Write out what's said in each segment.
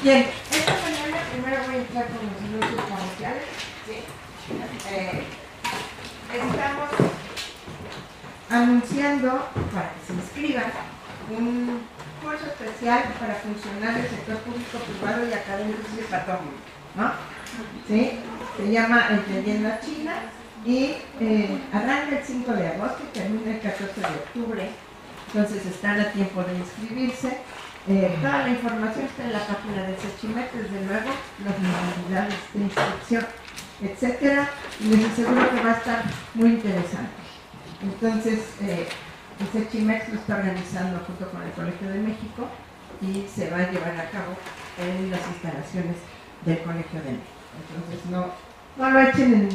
Bien, esta mañana primero voy a entrar con los anuncios comerciales. ¿Sí? Estamos anunciando para que se inscriban un curso especial para funcionarios del sector público, privado y académico y para todo el mundo, ¿no? ¿Sí? Se llama Entendiendo a China y arranca el 5 de agosto y termina el 14 de octubre. Entonces están a tiempo de inscribirse. Toda la información está en la página de Sechimex, desde luego, las modalidades de inscripción, etcétera, y les aseguro que va a estar muy interesante. Entonces, el Sechimex lo está organizando junto con el Colegio de México y se va a llevar a cabo en las instalaciones del Colegio de México. Entonces, no lo echen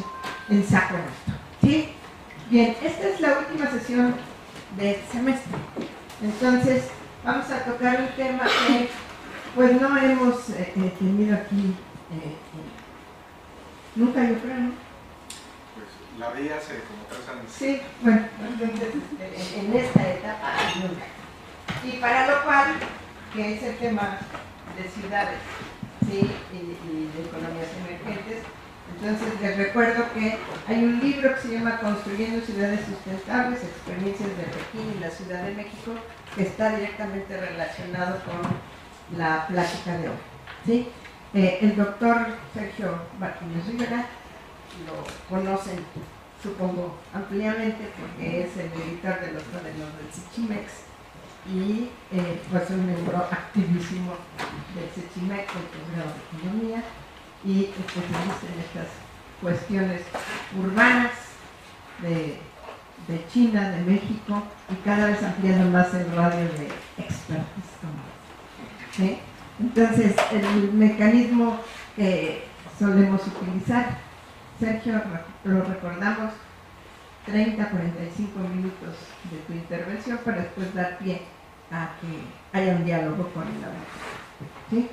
en saco esto, ¿sí? Bien, esta es la última sesión del semestre. Entonces, vamos a tocar un tema que pues no hemos tenido aquí nunca, yo creo, ¿no? Pues la vi hace como 3 años. Sí, bueno, entonces en esta etapa nunca. Y para lo cual, que es el tema de ciudades, ¿sí? y de economías emergentes, entonces les recuerdo que hay un libro que se llama Construyendo Ciudades Sustentables, Experiencias de Pekín y la Ciudad de México, que está directamente relacionado con la plática de hoy, ¿sí? El doctor Sergio Martínez Rivera lo conocen, supongo, ampliamente porque es el editor de los cuadernos del Sechimex y pues un miembro activísimo del Sechimex, del posgrado de Economía, y especialista en estas cuestiones urbanas de China, de México, y cada vez ampliando más el radio de expertise. ¿Sí? Entonces, el mecanismo que solemos utilizar, Sergio, lo recordamos, 30-45 minutos de tu intervención para después dar pie a que haya un diálogo con el autor. ¿Sí?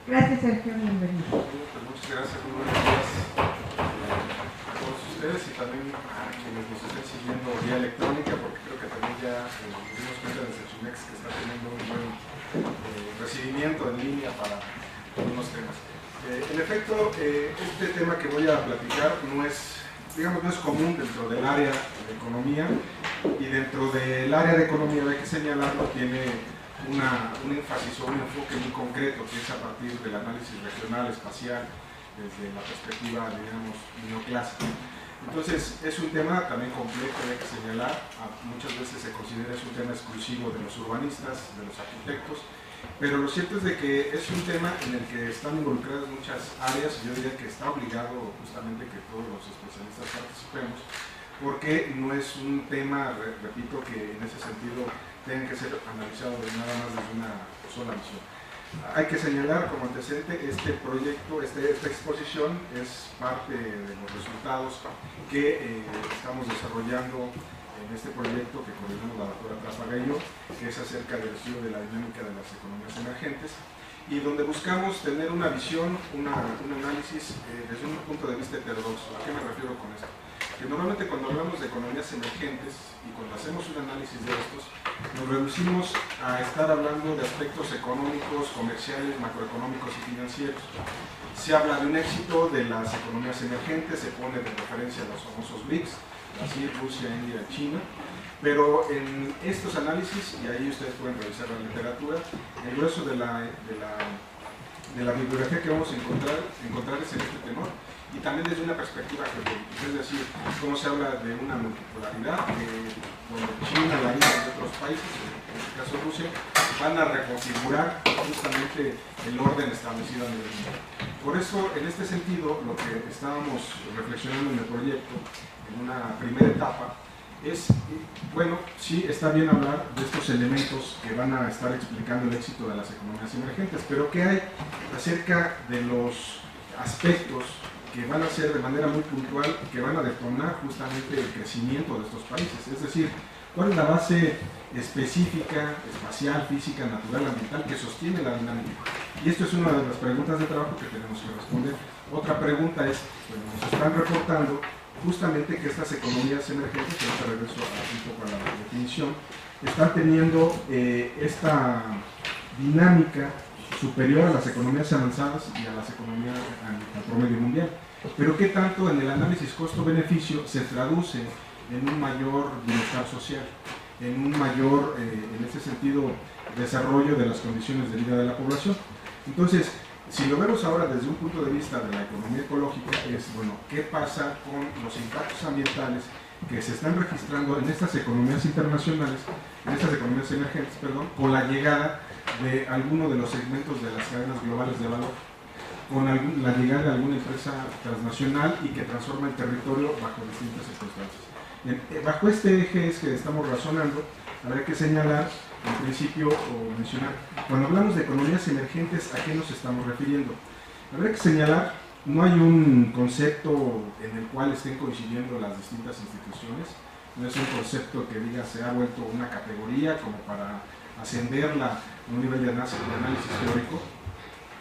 Gracias, Sergio, bienvenido. Pues muchas gracias, muy buenos días a todos ustedes y también a quienes nos estén siguiendo vía electrónica, porque creo que también ya nos dimos cuenta de Sechimex que está teniendo un buen recibimiento en línea para algunos temas. En efecto, este tema que voy a platicar no es común dentro del área de economía, y dentro del área de economía, hay que señalarlo, tiene un énfasis o un enfoque muy concreto, que es a partir del análisis regional, espacial, desde la perspectiva, digamos, neoclásica. Entonces, es un tema también complejo, hay que señalar, muchas veces se considera es un tema exclusivo de los urbanistas, de los arquitectos, pero lo cierto es de que es un tema en el que están involucradas muchas áreas, y yo diría que está obligado justamente que todos los especialistas participemos, porque no es un tema, repito, que en ese sentido tenga que ser analizado nada más desde una sola visión. Hay que señalar como antecedente este proyecto, esta exposición es parte de los resultados que estamos desarrollando en este proyecto que coordinamos la doctora Trapaguello, que es acerca del estudio de la dinámica de las economías emergentes, y donde buscamos tener una visión, un análisis desde un punto de vista heterodoxo. ¿A qué me refiero con esto? Que normalmente cuando hablamos de economías emergentes y cuando hacemos un análisis de estos, nos reducimos a estar hablando de aspectos económicos, comerciales, macroeconómicos y financieros. Se habla de un éxito de las economías emergentes, se pone de referencia a los famosos BRICS, Brasil, Rusia, India, China, pero en estos análisis, y ahí ustedes pueden revisar la literatura, el grueso de la bibliografía que vamos a encontrar es en este tenor, y también desde una perspectiva geopolítica, es decir, cómo se habla de una multipolaridad, donde China, la India y otros países, en este caso Rusia, van a reconfigurar justamente el orden establecido a nivel mundial. Por eso, en este sentido, lo que estábamos reflexionando en el proyecto, en una primera etapa, es, bueno, sí está bien hablar de estos elementos que van a estar explicando el éxito de las economías emergentes, pero ¿qué hay acerca de los aspectos que van a ser de manera muy puntual, que van a detonar justamente el crecimiento de estos países? Es decir, ¿cuál es la base específica, espacial, física, natural, ambiental que sostiene la dinámica? Y esto es una de las preguntas de trabajo que tenemos que responder. Otra pregunta es, bueno, nos están reportando justamente que estas economías emergentes, que ahorita regreso un poco a la definición, están teniendo esta dinámica superior a las economías avanzadas y a las economías al promedio mundial. Pero ¿qué tanto en el análisis costo-beneficio se traduce en un mayor bienestar social, en un mayor, en ese sentido, desarrollo de las condiciones de vida de la población? Entonces, si lo vemos ahora desde un punto de vista de la economía ecológica, es, bueno, ¿qué pasa con los impactos ambientales que se están registrando en estas economías internacionales, en estas economías emergentes, perdón, con la llegada de alguno de los segmentos de las cadenas globales de valor, con la llegada de alguna empresa transnacional y que transforma el territorio bajo distintas circunstancias? Bajo este eje es que estamos razonando. Habrá que señalar, en principio, o mencionar, cuando hablamos de economías emergentes, ¿a qué nos estamos refiriendo? Habrá que señalar, no hay un concepto en el cual estén coincidiendo las distintas instituciones, no es un concepto que diga se ha vuelto una categoría como para ascenderla a un nivel de análisis teórico.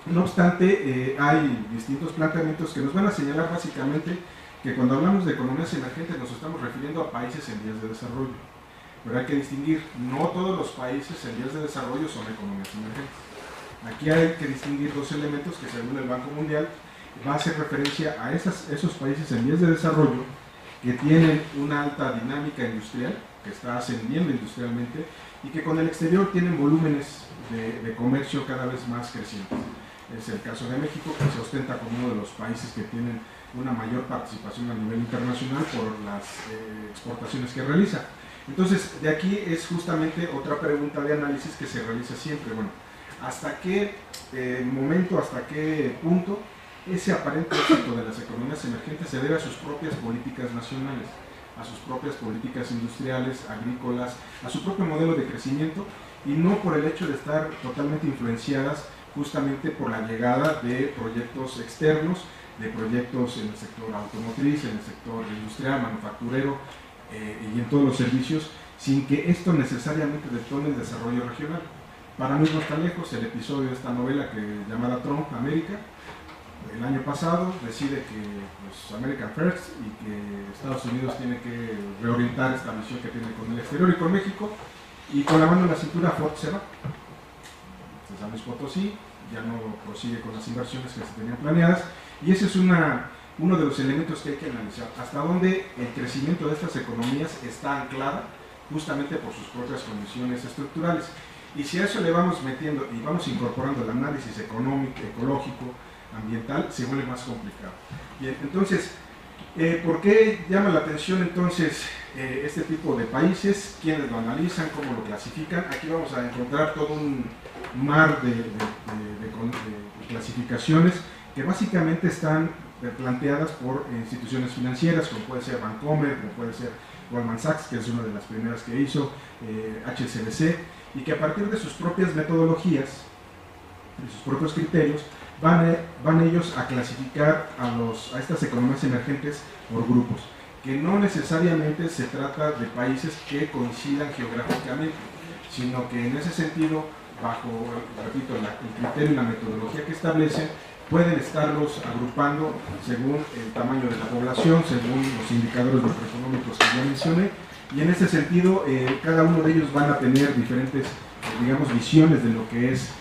No obstante, hay distintos planteamientos que nos van a señalar básicamente que cuando hablamos de economías emergentes nos estamos refiriendo a países en vías de desarrollo. Pero hay que distinguir, no todos los países en vías de desarrollo son economías emergentes. Aquí hay que distinguir dos elementos que, según el Banco Mundial, va a hacer referencia a esos países en vías de desarrollo que tienen una alta dinámica industrial, que está ascendiendo industrialmente, y que con el exterior tienen volúmenes de comercio cada vez más crecientes. Es el caso de México, que se ostenta como uno de los países que tienen una mayor participación a nivel internacional por las exportaciones que realiza. Entonces, de aquí es justamente otra pregunta de análisis que se realiza siempre. Bueno, ¿hasta qué momento, hasta qué punto ese aparente éxito de las economías emergentes se debe a sus propias políticas nacionales, a sus propias políticas industriales, agrícolas, a su propio modelo de crecimiento, y no por el hecho de estar totalmente influenciadas justamente por la llegada de proyectos externos, de proyectos en el sector automotriz, en el sector industrial, manufacturero y en todos los servicios, sin que esto necesariamente detone el desarrollo regional? Para no irnos tan lejos, el episodio de esta novela llamada Trump, América, el año pasado decide que pues, American First y que Estados Unidos tiene que reorientar esta visión que tiene con el exterior y con México, y con la mano en la cintura Ford se va. San Luis Potosí ya no prosigue con las inversiones que se tenían planeadas, y ese es uno de los elementos que hay que analizar, hasta dónde el crecimiento de estas economías está anclada justamente por sus propias condiciones estructurales. Y si a eso le vamos metiendo y vamos incorporando el análisis económico, ecológico, ambiental, se vuelve más complicado. Bien, entonces, ¿por qué llama la atención entonces este tipo de países? ¿Quiénes lo analizan? ¿Cómo lo clasifican? Aquí vamos a encontrar todo un mar de clasificaciones que básicamente están planteadas por instituciones financieras, como puede ser Bancomer, como puede ser Goldman Sachs, que es una de las primeras que hizo, HSBC, y que a partir de sus propias metodologías, de sus propios criterios, van ellos a clasificar a estas economías emergentes por grupos, que no necesariamente se trata de países que coincidan geográficamente, sino que en ese sentido, bajo, repito, el criterio y la metodología que establecen, pueden estarlos agrupando según el tamaño de la población, según los indicadores macroeconómicos que ya mencioné, y en ese sentido cada uno de ellos van a tener diferentes, digamos, visiones de lo que es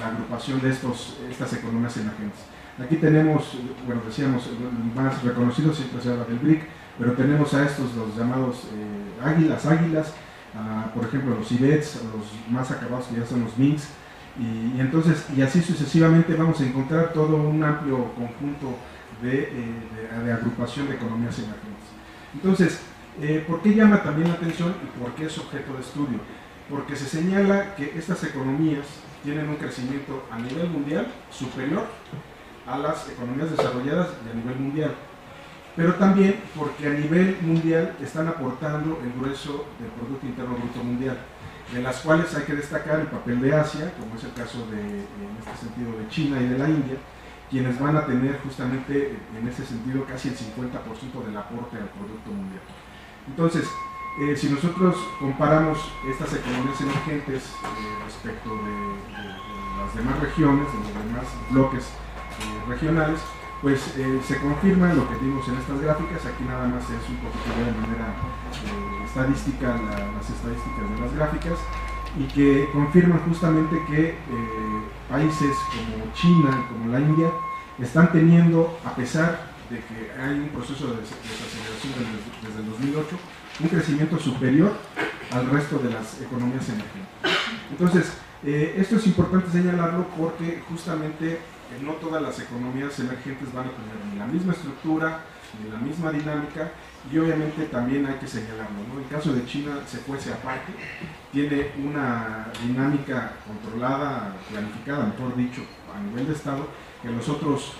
la agrupación de estas economías emergentes. Aquí tenemos, bueno, decíamos, más reconocidos, siempre se habla del BRIC, pero tenemos a estos, los llamados águilas, por ejemplo los IBETs, los más acabados que ya son los MINCs, y entonces, y así sucesivamente vamos a encontrar todo un amplio conjunto de agrupación de economías emergentes. Entonces, ¿por qué llama también la atención y por qué es objeto de estudio? Porque se señala que estas economías tienen un crecimiento a nivel mundial superior a las economías desarrolladas y a nivel mundial, pero también porque a nivel mundial están aportando el grueso del Producto Interno Bruto Mundial, de las cuales hay que destacar el papel de Asia, como es el caso en este sentido de China y de la India, quienes van a tener justamente en ese sentido casi el 50% del aporte al Producto Mundial. Entonces, si nosotros comparamos estas economías emergentes respecto de las demás regiones, de los demás bloques regionales, pues se confirma lo que vimos en estas gráficas. Aquí nada más es un poquito de manera estadística, las estadísticas de las gráficas, y que confirman justamente que países como China, como la India, están teniendo, a pesar de que hay un proceso de desaceleración desde el 2008, un crecimiento superior al resto de las economías emergentes. Entonces, esto es importante señalarlo porque justamente no todas las economías emergentes van a tener ni la misma estructura, ni la misma dinámica, y obviamente también hay que señalarlo, ¿no? El caso de China se fuese aparte, tiene una dinámica controlada, planificada, mejor dicho, a nivel de Estado, que los otros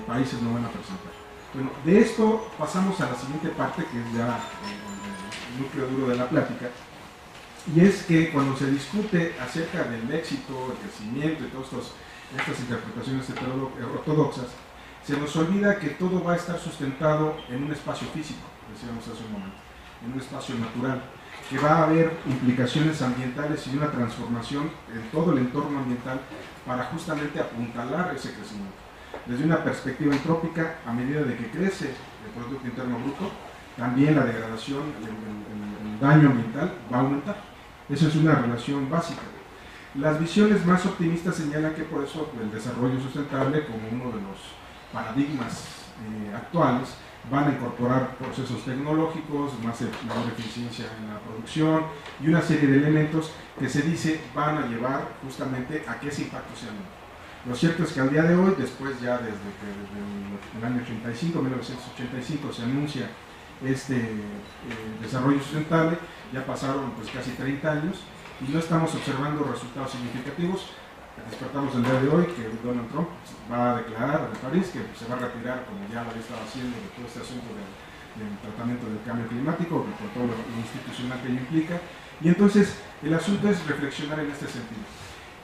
países no van a presentar. Bueno, de esto pasamos a la siguiente parte, que es ya el núcleo duro de la plática, y es que cuando se discute acerca del éxito, el crecimiento y todas estas interpretaciones ortodoxas, se nos olvida que todo va a estar sustentado en un espacio físico, decíamos hace un momento, en un espacio natural, que va a haber implicaciones ambientales y una transformación en todo el entorno ambiental para justamente apuntalar ese crecimiento. Desde una perspectiva entrópica, a medida de que crece el Producto Interno Bruto, también la degradación, el daño ambiental va a aumentar. Esa es una relación básica. Las visiones más optimistas señalan que por eso el desarrollo sustentable, como uno de los paradigmas actuales, van a incorporar procesos tecnológicos, mayor eficiencia en la producción y una serie de elementos que se dice van a llevar justamente a que ese impacto sea menor. Lo cierto es que al día de hoy, después ya desde el año 1985 se anuncia este desarrollo sustentable, ya pasaron pues casi 30 años y no estamos observando resultados significativos. Despertamos el día de hoy que Donald Trump va a declarar de París que se va a retirar, como ya lo había estado haciendo, de todo este asunto del tratamiento del cambio climático, por todo lo institucional que ello implica. Y entonces el asunto es reflexionar en este sentido.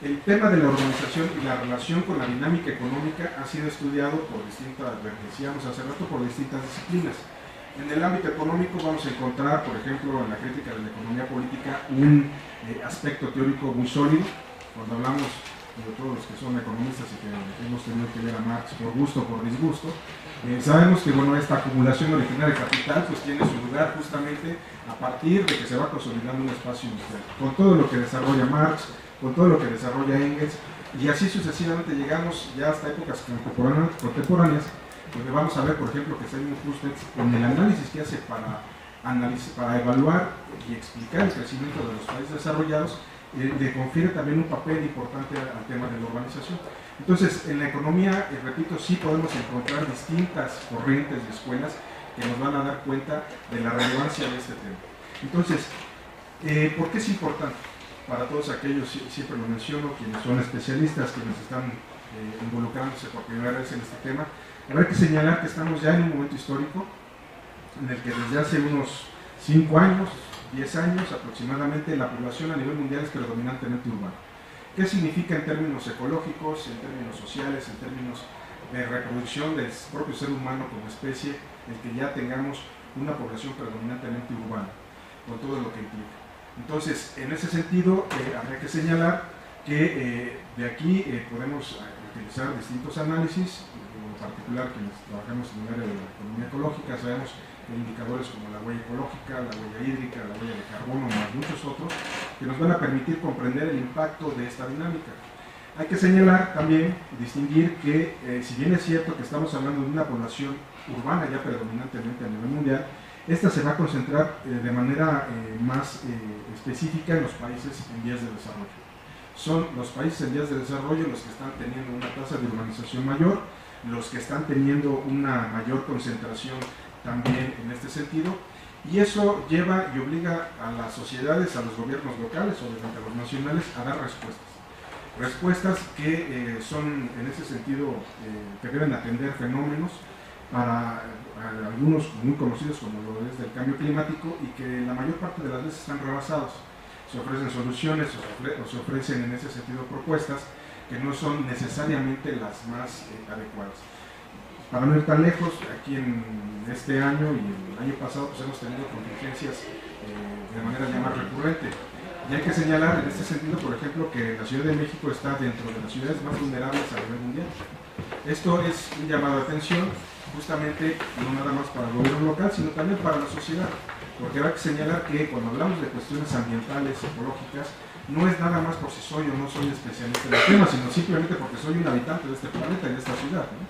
El tema de la urbanización y la relación con la dinámica económica ha sido estudiado por distintas, decíamos hace rato, por distintas disciplinas. En el ámbito económico vamos a encontrar, por ejemplo, en la crítica de la economía política, un aspecto teórico muy sólido. Cuando hablamos de todos los que son economistas y que hemos tenido que leer a Marx por gusto o por disgusto, sabemos que bueno, esta acumulación original de capital pues tiene su lugar justamente a partir de que se va consolidando un espacio industrial, con todo lo que desarrolla Marx, con todo lo que desarrolla Engels, y así sucesivamente llegamos ya hasta épocas contemporáneas, donde vamos a ver, por ejemplo, que Simon Kuznets, en el análisis que hace para evaluar y explicar el crecimiento de los países desarrollados, le confiere también un papel importante al tema de la urbanización. Entonces, en la economía, repito, sí podemos encontrar distintas corrientes de escuelas que nos van a dar cuenta de la relevancia de este tema. Entonces, ¿por qué es importante? Para todos aquellos, siempre lo menciono, quienes son especialistas, quienes están involucrándose por primera vez en este tema, habrá que señalar que estamos ya en un momento histórico en el que desde hace unos 5 años, 10 años aproximadamente, la población a nivel mundial es predominantemente urbana. ¿Qué significa en términos ecológicos, en términos sociales, en términos de reproducción del propio ser humano como especie, el que ya tengamos una población predominantemente urbana, con todo lo que implica? Entonces, en ese sentido, habría que señalar que de aquí podemos utilizar distintos análisis, en particular quienes trabajamos en el área de la economía ecológica, sabemos indicadores como la huella ecológica, la huella hídrica, la huella de carbono, más muchos otros, que nos van a permitir comprender el impacto de esta dinámica. Hay que señalar también, distinguir que si bien es cierto que estamos hablando de una población urbana ya predominantemente a nivel mundial, esta se va a concentrar de manera más específica en los países en vías de desarrollo. Son los países en vías de desarrollo los que están teniendo una tasa de urbanización mayor, los que están teniendo una mayor concentración también en este sentido, y eso lleva y obliga a las sociedades, a los gobiernos locales, obviamente a los nacionales, a dar respuestas. Respuestas que son en ese sentido que deben atender fenómenos para algunos muy conocidos como lo es del cambio climático y que la mayor parte de las veces están rebasados. Se ofrecen soluciones o se ofrecen en ese sentido propuestas que no son necesariamente las más adecuadas. Para no ir tan lejos, aquí en este año y el año pasado pues hemos tenido contingencias de manera ya más recurrente. Y hay que señalar en este sentido, por ejemplo, que la Ciudad de México está dentro de las ciudades más vulnerables a nivel mundial. Esto es un llamado de atención, justamente no nada más para el gobierno local, sino también para la sociedad, porque hay que señalar que cuando hablamos de cuestiones ambientales, ecológicas, no es nada más por si soy o no soy especialista en el tema, sino simplemente porque soy un habitante de este planeta y de esta ciudad, ¿no?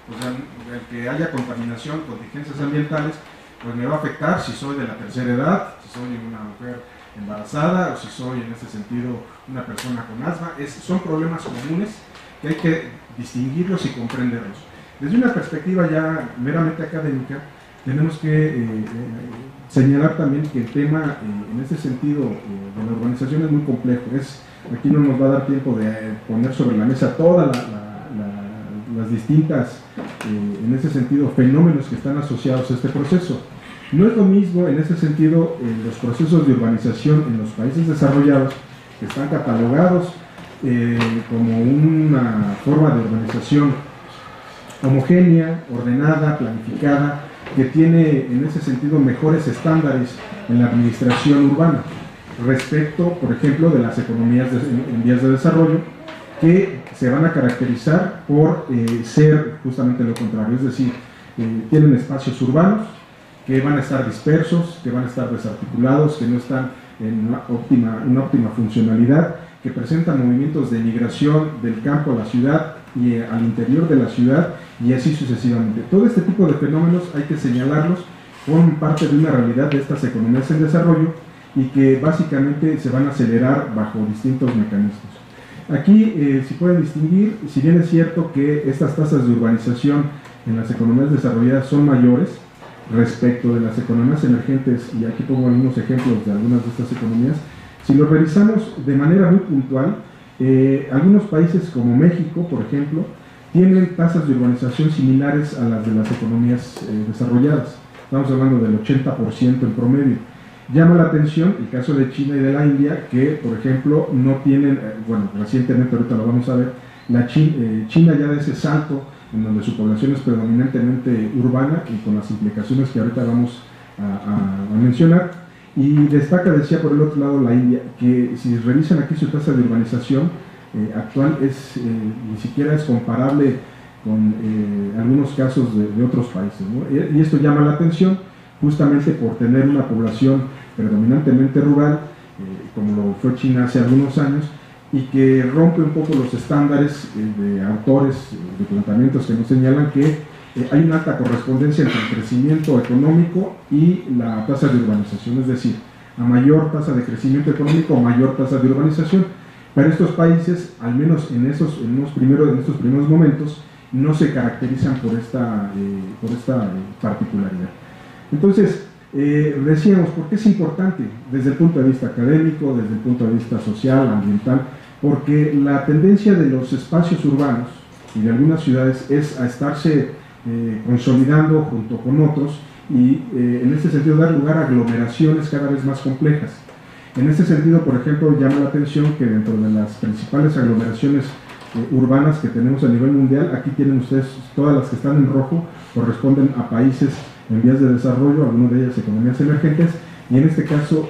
O sea, el que haya contaminación, contingencias ambientales, pues me va a afectar si soy de la tercera edad, si soy una mujer embarazada o si soy en ese sentido una persona con asma. Son problemas comunes que hay que distinguirlos y comprenderlos. Desde una perspectiva ya meramente académica, tenemos que señalar también que el tema en ese sentido de la urbanización es muy complejo. Aquí no nos va a dar tiempo de poner sobre la mesa todas las distintas, en ese sentido, fenómenos que están asociados a este proceso. No es lo mismo en ese sentido los procesos de urbanización en los países desarrollados, que están catalogados como una forma de urbanización homogénea, ordenada, planificada, que tiene en ese sentido mejores estándares en la administración urbana respecto, por ejemplo, de las economías en vías de desarrollo, que se van a caracterizar por ser justamente lo contrario, es decir, tienen espacios urbanos que van a estar dispersos, que van a estar desarticulados, que no están en una óptima funcionalidad, que presentan movimientos de migración del campo a la ciudad y al interior de la ciudad, y así sucesivamente. Todo este tipo de fenómenos hay que señalarlos como parte de una realidad de estas economías en desarrollo y que básicamente se van a acelerar bajo distintos mecanismos. Aquí se puede distinguir, si bien es cierto que estas tasas de urbanización en las economías desarrolladas son mayores respecto de las economías emergentes, y aquí pongo algunos ejemplos de algunas de estas economías. Si lo revisamos de manera muy puntual, algunos países como México, por ejemplo, tienen tasas de urbanización similares a las de las economías desarrolladas. Estamos hablando del 80% en promedio. Llama la atención el caso de China y de la India, que, por ejemplo, no tienen, bueno, recientemente, ahorita lo vamos a ver, China ya da ese salto en donde su población es predominantemente urbana y con las implicaciones que ahorita vamos a mencionar. Y destaca, decía por el otro lado, la India, que si revisan aquí su tasa de urbanización actual, ni siquiera es comparable con algunos casos de otros países, ¿no? Y esto llama la atención justamente por tener una población predominantemente rural, como lo fue China hace algunos años, y que rompe un poco los estándares de autores de planteamientos que nos señalan que hay una alta correspondencia entre el crecimiento económico y la tasa de urbanización, es decir, a mayor tasa de crecimiento económico, mayor tasa de urbanización. Pero estos países, al menos en estos primeros momentos, no se caracterizan por esta particularidad. Entonces, decíamos, ¿por qué es importante desde el punto de vista académico, desde el punto de vista social, ambiental? Porque la tendencia de los espacios urbanos y de algunas ciudades es a estarse consolidando junto con otros y en este sentido dar lugar a aglomeraciones cada vez más complejas. En este sentido, por ejemplo, llama la atención que dentro de las principales aglomeraciones urbanas que tenemos a nivel mundial, aquí tienen ustedes todas las que están en rojo, corresponden a países en vías de desarrollo, algunas de ellas economías emergentes, y en este caso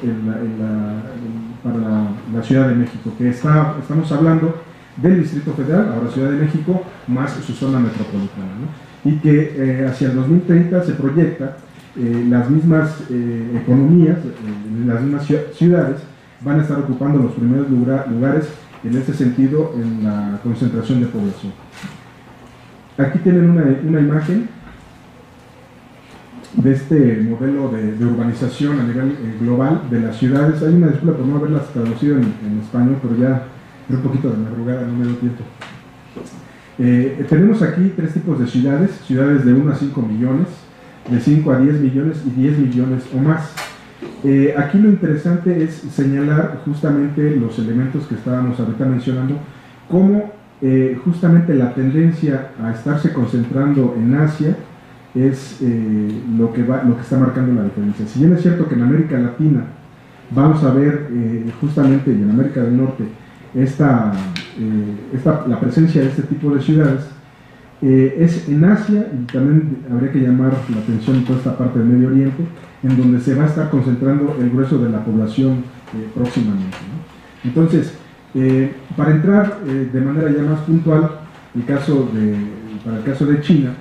para la Ciudad de México, que estamos hablando del Distrito Federal, ahora Ciudad de México, más su zona metropolitana, ¿no? Y que hacia el 2030 se proyecta las mismas economías, las mismas ciudades, van a estar ocupando los primeros lugares en este sentido en la concentración de población. Aquí tienen una imagen de este modelo de urbanización a nivel global de las ciudades. Hay una disculpa por no haberlas traducido en español, pero ya un poquito de madrugada, no me dio tiempo. Tenemos aquí tres tipos de ciudades de 1 a 5 millones, de 5 a 10 millones y 10 millones o más. Aquí lo interesante es señalar justamente los elementos que estábamos ahorita mencionando, cómo justamente la tendencia a estarse concentrando en Asia es lo que está marcando la diferencia. Si bien es cierto que en América Latina vamos a ver justamente, y en América del Norte, la presencia de este tipo de ciudades, es en Asia, y también habría que llamar la atención en toda esta parte del Medio Oriente, en donde se va a estar concentrando el grueso de la población próximamente, ¿no? Entonces, para entrar de manera ya más puntual, para el caso de China,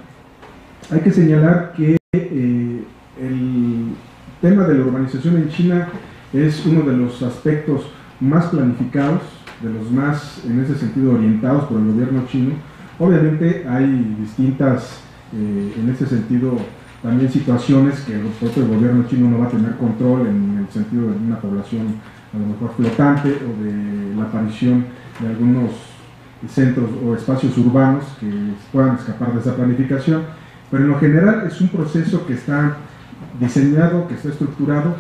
hay que señalar que el tema de la urbanización en China es uno de los aspectos más planificados, de los más, en ese sentido, orientados por el gobierno chino. Obviamente hay distintas, en ese sentido, también situaciones que el propio gobierno chino no va a tener control, en el sentido de una población a lo mejor flotante, o de la aparición de algunos centros o espacios urbanos que puedan escapar de esa planificación, pero en lo general es un proceso que está diseñado, que está estructurado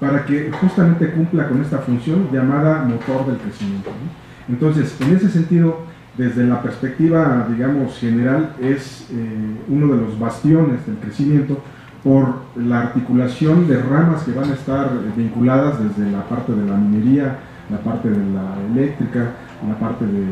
para que justamente cumpla con esta función llamada motor del crecimiento, ¿no? Entonces, en ese sentido, desde la perspectiva, digamos, general, es uno de los bastiones del crecimiento por la articulación de ramas que van a estar vinculadas desde la parte de la minería, la parte de la eléctrica, la parte de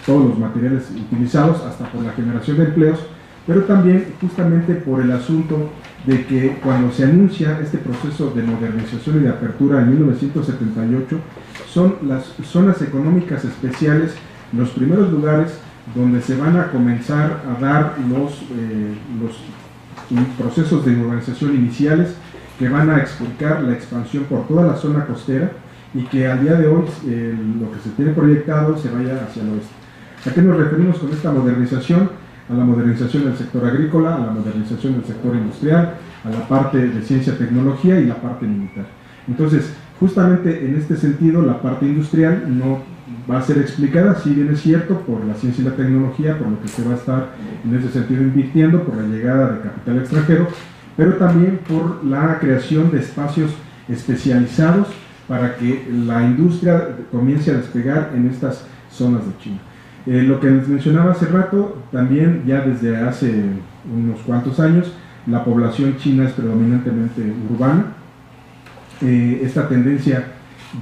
todos los materiales utilizados, hasta por la generación de empleos, pero también justamente por el asunto de que cuando se anuncia este proceso de modernización y de apertura en 1978, son las zonas económicas especiales los primeros lugares donde se van a comenzar a dar los procesos de urbanización iniciales que van a explicar la expansión por toda la zona costera, y que al día de hoy lo que se tiene proyectado se vaya hacia el oeste. ¿A qué nos referimos con esta modernización? A la modernización del sector agrícola, a la modernización del sector industrial, a la parte de ciencia, tecnología y la parte militar. Entonces, justamente en este sentido, la parte industrial no va a ser explicada, si bien es cierto, por la ciencia y la tecnología, por lo que se va a estar en ese sentido invirtiendo, por la llegada de capital extranjero, pero también por la creación de espacios especializados para que la industria comience a despegar en estas zonas de China. Lo que les mencionaba hace rato, también ya desde hace unos cuantos años, la población china es predominantemente urbana. Esta tendencia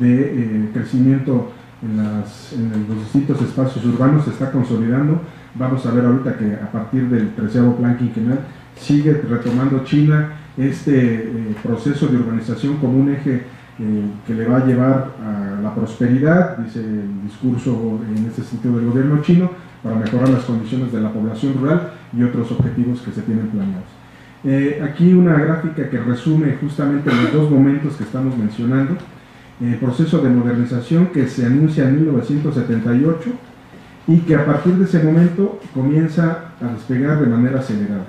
de crecimiento en los distintos espacios urbanos se está consolidando. Vamos a ver ahorita que a partir del 13º Plan Quinquenal sigue retomando China este proceso de urbanización como un eje que le va a llevar a la prosperidad, dice el discurso en este sentido del gobierno chino, para mejorar las condiciones de la población rural y otros objetivos que se tienen planeados. Aquí una gráfica que resume justamente los dos momentos que estamos mencionando. El proceso de modernización que se anuncia en 1978 y que a partir de ese momento comienza a despegar de manera acelerada.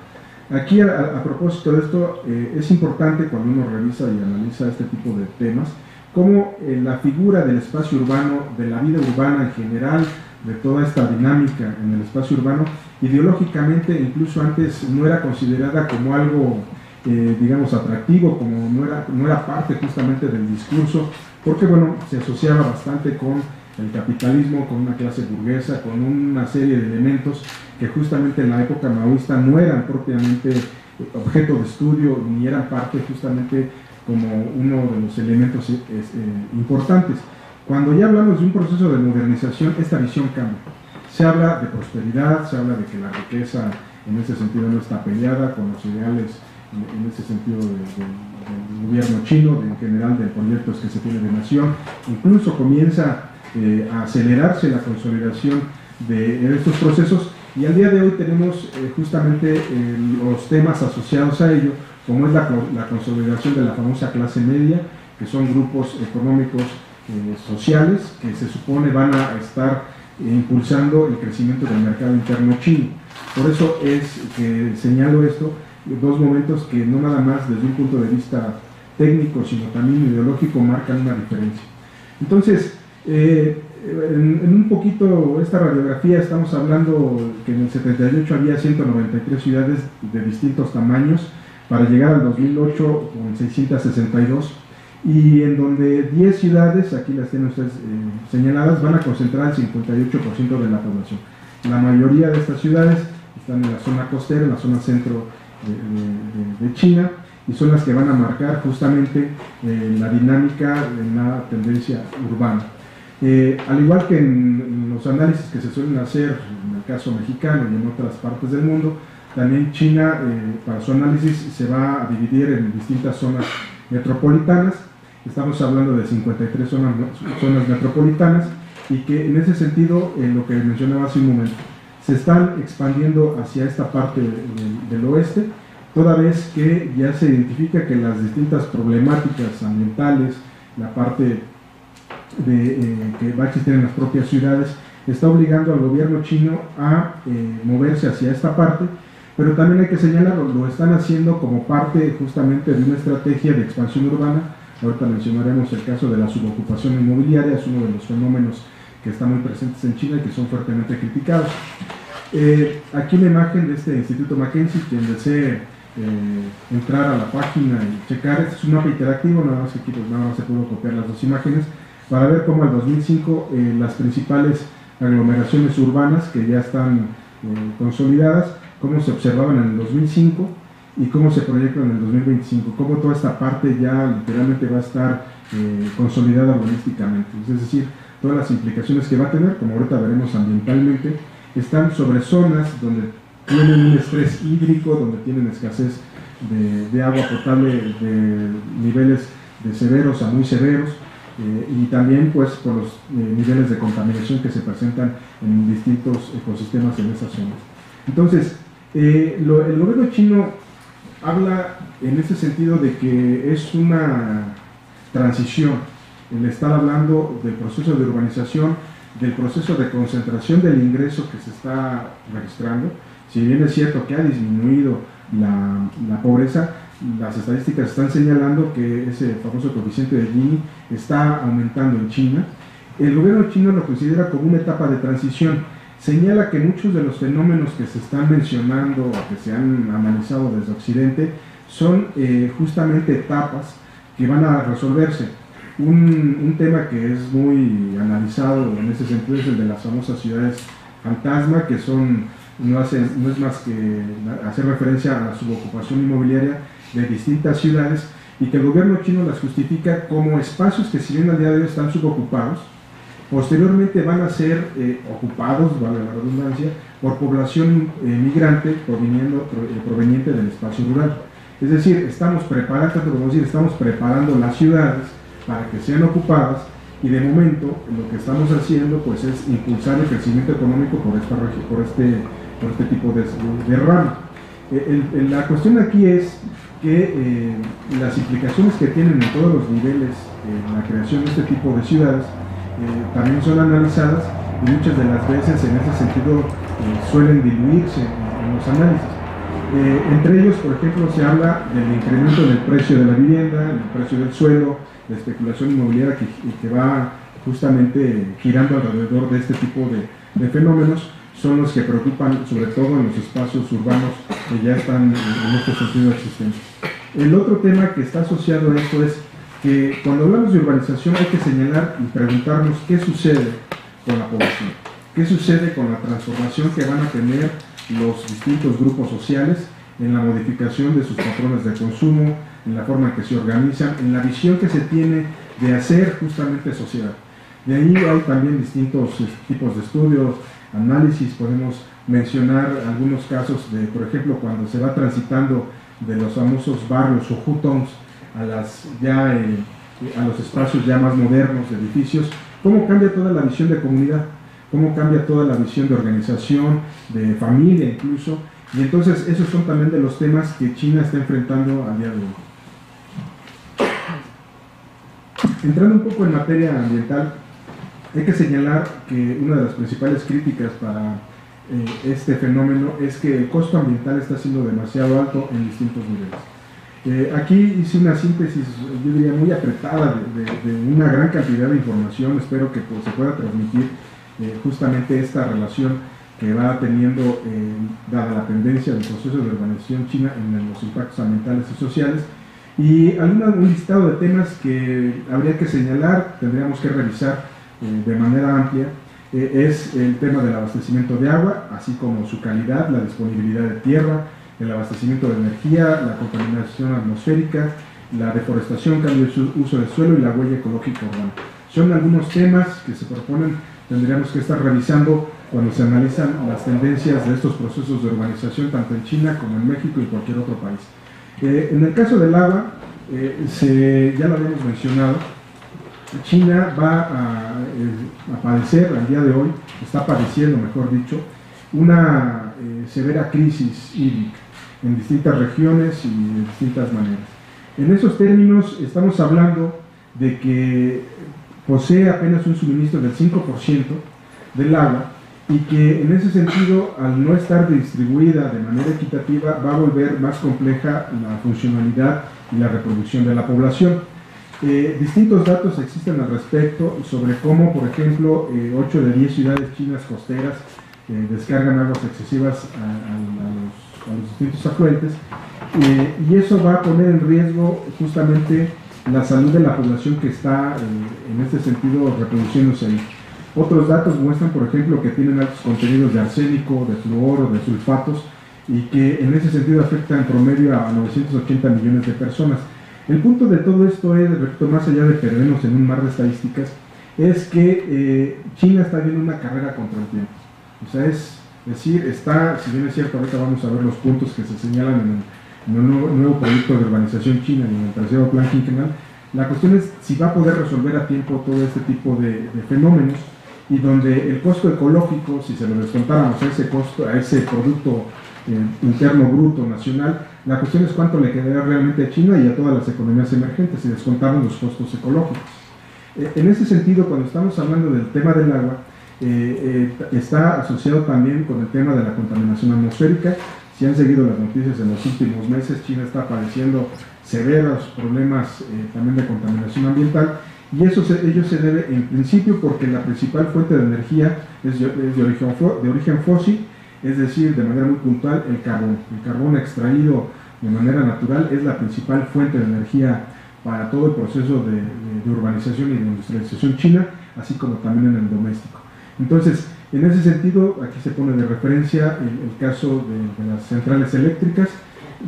Aquí, a propósito de esto, es importante cuando uno revisa y analiza este tipo de temas, cómo la figura del espacio urbano, de la vida urbana en general, de toda esta dinámica en el espacio urbano, ideológicamente incluso antes no era considerada como algo, digamos, atractivo, como no era parte justamente del discurso, porque bueno, se asociaba bastante con el capitalismo, con una clase burguesa, con una serie de elementos que justamente en la época maoísta no eran propiamente objeto de estudio, ni eran parte justamente como uno de los elementos importantes. Cuando ya hablamos de un proceso de modernización, esta visión cambia. Se habla de prosperidad, se habla de que la riqueza en ese sentido no está peleada con los ideales, en ese sentido del gobierno chino, en general de proyectos que se tienen de nación. Incluso comienza a acelerarse la consolidación de estos procesos, y al día de hoy tenemos justamente los temas asociados a ello, como es la consolidación de la famosa clase media, que son grupos económicos sociales que se supone van a estar impulsando el crecimiento del mercado interno chino. Por eso es que señalo esto, dos momentos que no nada más desde un punto de vista técnico, sino también ideológico, marcan una diferencia. Entonces, en un poquito esta radiografía estamos hablando que en el 78 había 193 ciudades de distintos tamaños, para llegar al 2008 con 662, y en donde 10 ciudades, aquí las tienen ustedes señaladas, van a concentrar el 58% de la población. La mayoría de estas ciudades están en la zona costera, en la zona centro de China, y son las que van a marcar justamente la dinámica en la tendencia urbana. Al igual que en los análisis que se suelen hacer en el caso mexicano y en otras partes del mundo, también China, para su análisis, se va a dividir en distintas zonas metropolitanas. Estamos hablando de 53 zonas metropolitanas, y que en ese sentido, lo que mencionaba hace un momento, se están expandiendo hacia esta parte del oeste, toda vez que ya se identifica que las distintas problemáticas ambientales, la parte que va a existir en las propias ciudades, está obligando al gobierno chino a moverse hacia esta parte, pero también hay que señalarlo, lo están haciendo como parte justamente de una estrategia de expansión urbana. Ahorita mencionaremos el caso de la subocupación inmobiliaria, es uno de los fenómenos que están muy presentes en China y que son fuertemente criticados. Aquí una imagen de este Instituto McKinsey, quien desee entrar a la página y checar, este es un mapa interactivo, nada más que aquí pues nada más se pudo copiar las dos imágenes, para ver cómo en 2005 las principales aglomeraciones urbanas que ya están consolidadas, cómo se observaban en el 2005 y cómo se proyectan en el 2025, cómo toda esta parte ya literalmente va a estar consolidada urbanísticamente, es decir, todas las implicaciones que va a tener, como ahorita veremos ambientalmente, están sobre zonas donde tienen un estrés hídrico, donde tienen escasez de agua potable de niveles de severos a muy severos, y también pues por los niveles de contaminación que se presentan en distintos ecosistemas en esas zonas. Entonces, el gobierno chino habla en ese sentido de que es una transición, el estar hablando del proceso de urbanización, del proceso de concentración del ingreso que se está registrando. Si bien es cierto que ha disminuido la pobreza, las estadísticas están señalando que ese famoso coeficiente de Gini está aumentando en China. El gobierno chino lo considera como una etapa de transición. Señala que muchos de los fenómenos que se están mencionando o que se han analizado desde Occidente son justamente etapas que van a resolverse. Un tema que es muy analizado en ese sentido es el de las famosas ciudades fantasma, que no es más que hacer referencia a la subocupación inmobiliaria de distintas ciudades, y que el gobierno chino las justifica como espacios que, si bien al día de hoy están subocupados, posteriormente van a ser ocupados, vale la redundancia, por población migrante proveniente del espacio rural. Es decir, estamos preparando las ciudades para que sean ocupadas, y de momento lo que estamos haciendo pues es impulsar el crecimiento económico por este tipo de rama. La cuestión aquí es que las implicaciones que tienen en todos los niveles la creación de este tipo de ciudades también son analizadas, y muchas de las veces en ese sentido suelen diluirse en los análisis. Entre ellos, por ejemplo, se habla del incremento del precio de la vivienda, el precio del suelo, la especulación inmobiliaria que va justamente girando alrededor de este tipo de fenómenos. Son los que preocupan sobre todo en los espacios urbanos que ya están en este sentido existentes. El otro tema que está asociado a esto es que cuando hablamos de urbanización hay que señalar y preguntarnos qué sucede con la población, qué sucede con la transformación que van a tener los distintos grupos sociales en la modificación de sus patrones de consumo, en la forma en que se organizan, en la visión que se tiene de hacer justamente sociedad. De ahí hay también distintos tipos de estudios, análisis. Podemos mencionar algunos casos de, por ejemplo, cuando se va transitando de los famosos barrios o hutongs a los espacios ya más modernos de edificios, cómo cambia toda la visión de comunidad, cómo cambia toda la visión de organización, de familia incluso, y entonces esos son también de los temas que China está enfrentando a día de hoy. Entrando un poco en materia ambiental, hay que señalar que una de las principales críticas para este fenómeno es que el costo ambiental está siendo demasiado alto en distintos niveles. Aquí hice una síntesis, yo diría, muy apretada de una gran cantidad de información. Espero que pues, se pueda transmitir justamente esta relación que va teniendo, dada la tendencia del proceso de urbanización china en los impactos ambientales y sociales, y un listado de temas que habría que señalar, tendríamos que revisar de manera amplia. Es el tema del abastecimiento de agua, así como su calidad, la disponibilidad de tierra, el abastecimiento de energía, la contaminación atmosférica, la deforestación, cambio de uso del suelo y la huella ecológica urbana. Son algunos temas que se proponen, tendríamos que estar revisando cuando se analizan las tendencias de estos procesos de urbanización, tanto en China como en México y cualquier otro país. En el caso del agua, ya lo habíamos mencionado, China va a padecer al día de hoy, está padeciendo, mejor dicho, una severa crisis hídrica en distintas regiones y de distintas maneras. En esos términos estamos hablando de que posee apenas un suministro del 5% del agua, y que en ese sentido, al no estar distribuida de manera equitativa, va a volver más compleja la funcionalidad y la reproducción de la población. Distintos datos existen al respecto sobre cómo, por ejemplo, 8 de 10 ciudades chinas costeras descargan aguas excesivas a los distintos afluentes, y eso va a poner en riesgo justamente la salud de la población que está en este sentido reproduciéndose ahí. Otros datos muestran, por ejemplo, que tienen altos contenidos de arsénico, de fluor o de sulfatos, y que en ese sentido afecta en promedio a 980 millones de personas. El punto de todo esto es, repito, más allá de perdernos en un mar de estadísticas, es que China está viendo una carrera contra el tiempo. O sea, es decir, está, si bien es cierto, ahorita vamos a ver los puntos que se señalan en el nuevo proyecto de urbanización china y en el tercero plan quinquenal, la cuestión es si va a poder resolver a tiempo todo este tipo de fenómenos, y donde el costo ecológico, si se lo descontáramos a ese costo, a ese producto interno bruto nacional, la cuestión es cuánto le quedaría realmente a China y a todas las economías emergentes si descontamos los costos ecológicos. En ese sentido, cuando estamos hablando del tema del agua, está asociado también con el tema de la contaminación atmosférica. Si han seguido las noticias en los últimos meses, China está padeciendo severos problemas también de contaminación ambiental, y ello se debe en principio porque la principal fuente de energía es de origen fósil, es decir, de manera muy puntual, el carbón. El carbón extraído de manera natural es la principal fuente de energía para todo el proceso de urbanización y de industrialización china, así como también en el doméstico. Entonces, en ese sentido, aquí se pone de referencia el caso de las centrales eléctricas,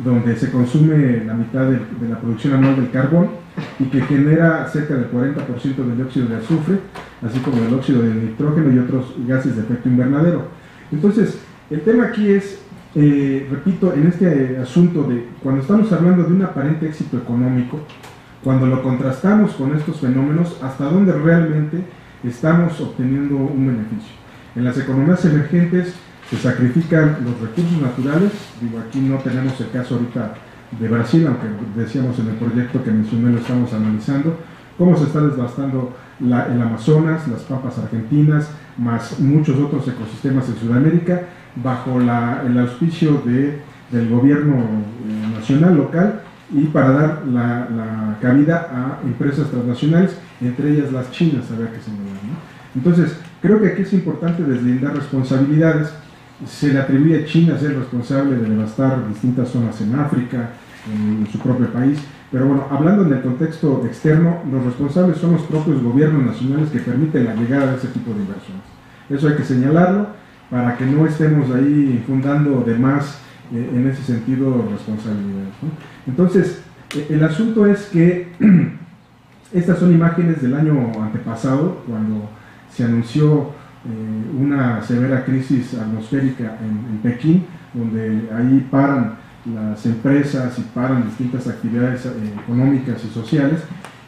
donde se consume la mitad de la producción anual del carbón, y que genera cerca del 40% del dióxido de azufre, así como el óxido de nitrógeno y otros gases de efecto invernadero. Entonces, el tema aquí es, repito, en este asunto de cuando estamos hablando de un aparente éxito económico, cuando lo contrastamos con estos fenómenos, hasta dónde realmente estamos obteniendo un beneficio. En las economías emergentes se sacrifican los recursos naturales, digo, aquí no tenemos el caso ahorita de Brasil, aunque decíamos en el proyecto que mencioné lo estamos analizando, cómo se está desgastando el Amazonas, las pampas argentinas, más muchos otros ecosistemas en Sudamérica, bajo el auspicio del gobierno nacional, local, y para dar la cabida a empresas transnacionales, entre ellas las chinas, a ver qué se me da, ¿no? Entonces, creo que aquí es importante deslindar responsabilidades. Se le atribuye a China ser responsable de devastar distintas zonas en África, en su propio país, pero bueno, hablando en el contexto externo, los responsables son los propios gobiernos nacionales que permiten la llegada de ese tipo de inversiones. Eso hay que señalarlo para que no estemos ahí fundando de más en ese sentido responsabilidades, ¿no? Entonces, el asunto es que estas son imágenes del año antepasado, cuando se anunció una severa crisis atmosférica en Pekín, donde ahí paran las empresas y paran distintas actividades económicas y sociales,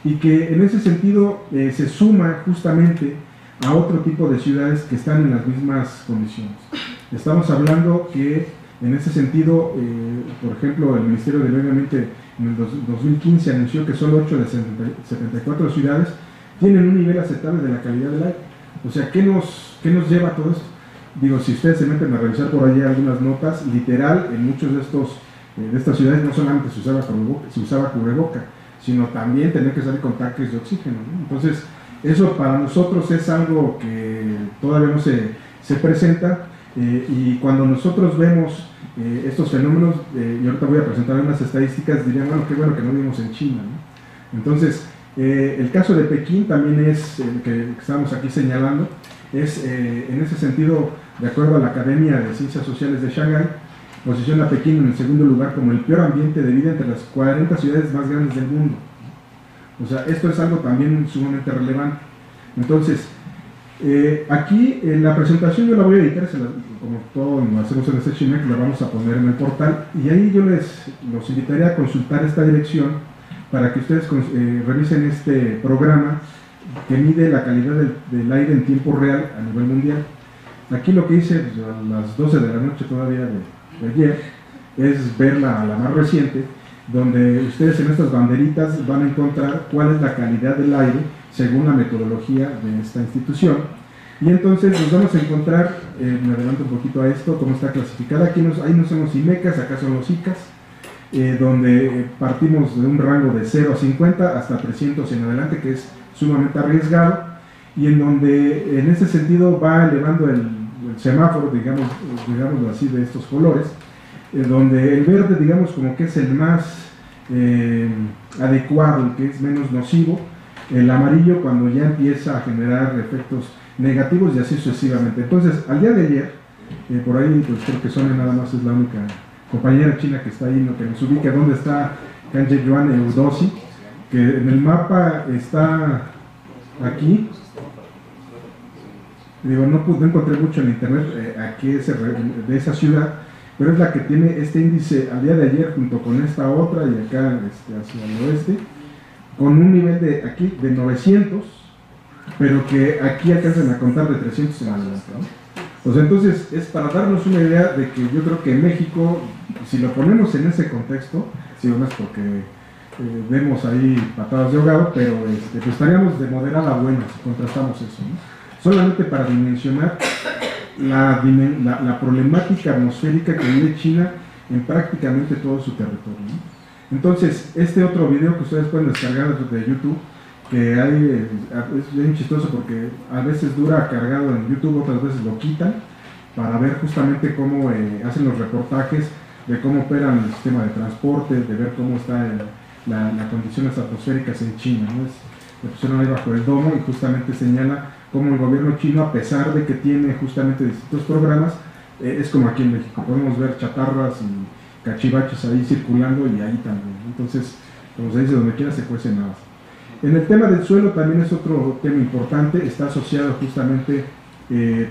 y que en ese sentido se suma justamente a otro tipo de ciudades que están en las mismas condiciones. Estamos hablando que en ese sentido, por ejemplo, el Ministerio de Medio Ambiente en el 2015 anunció que solo 8 de 74 ciudades tienen un nivel aceptable de la calidad del aire. O sea, ¿qué nos lleva a todo esto? Digo, si ustedes se meten a revisar por allí algunas notas, literal, en muchos de estas ciudades no solamente se usaba cubreboca, sino también tener que salir con tanques de oxígeno, ¿no? Entonces, eso para nosotros es algo que todavía no se presenta, y cuando nosotros vemos estos fenómenos, y ahorita voy a presentar unas estadísticas, dirían, bueno, qué bueno que no vivimos en China, ¿no? Entonces, el caso de Pekín también es el que estamos aquí señalando, es en ese sentido, de acuerdo a la Academia de Ciencias Sociales de Shanghái, posiciona a Pekín en el segundo lugar como el peor ambiente de vida entre las 40 ciudades más grandes del mundo. O sea, esto es algo también sumamente relevante. Entonces, aquí en la presentación yo la voy a editar, como todo lo hacemos en este Chimex, la vamos a poner en el portal, y ahí yo los invitaría a consultar esta dirección para que ustedes revisen este programa que mide la calidad del aire en tiempo real a nivel mundial. Aquí lo que hice a las 12 de la noche todavía de ayer es ver la más reciente, donde ustedes en estas banderitas van a encontrar cuál es la calidad del aire según la metodología de esta institución. Y entonces nos vamos a encontrar, me adelanto un poquito a esto, cómo está clasificada. Aquí ahí no son los IMECAS, acá son los ICAS, donde partimos de un rango de 0 a 50 hasta 300 en adelante, que es sumamente arriesgado, y en donde en ese sentido va elevando el semáforo, digámoslo así, de estos colores, donde el verde, digamos, como que es el más adecuado, el que es menos nocivo, el amarillo cuando ya empieza a generar efectos negativos y así sucesivamente. Entonces, al día de ayer, por ahí pues creo que Sonia nada más es la única compañera china que está ahí, ¿no?, que nos ubica dónde está Kanje Yuan Eudosi, que en el mapa está aquí. Digo, no encontré mucho en internet aquí de esa ciudad, pero es la que tiene este índice al día de ayer junto con esta otra y acá hacia el oeste, con un nivel de aquí de 900, pero que aquí alcanzan a contar de 300 en adelante, ¿no? Pues entonces es para darnos una idea de que yo creo que México, si lo ponemos en ese contexto, si no es porque vemos ahí patadas de ahogado, pero pues estaríamos de moderada a buena si contrastamos eso, ¿no? Solamente para dimensionar la problemática atmosférica que vive China en prácticamente todo su territorio, ¿no? Entonces, este otro video que ustedes pueden descargar de YouTube, que es bien chistoso porque a veces dura cargado en YouTube, otras veces lo quitan, para ver justamente cómo hacen los reportajes de cómo operan el sistema de transporte, de ver cómo están las condiciones atmosféricas en China, ¿no? Lo pusieron ahí bajo el domo y justamente señala cómo el gobierno chino, a pesar de que tiene justamente distintos programas, es como aquí en México, podemos ver chatarras y cachivaches ahí circulando y ahí también. Entonces, como se dice, donde quiera se cuece nada. En el tema del suelo también es otro tema importante, está asociado justamente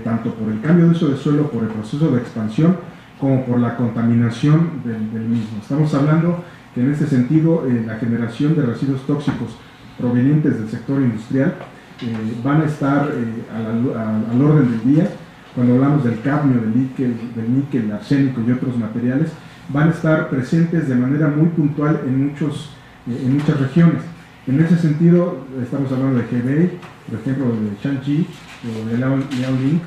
tanto por el cambio de uso del suelo, por el proceso de expansión, como por la contaminación del mismo. Estamos hablando que en este sentido la generación de residuos tóxicos provenientes del sector industrial van a estar al orden del día. Cuando hablamos del cadmio, del níquel, arsénico y otros materiales, van a estar presentes de manera muy puntual en muchas regiones. En ese sentido, estamos hablando de Hebei, por ejemplo, de Shanxi o de Liaoning,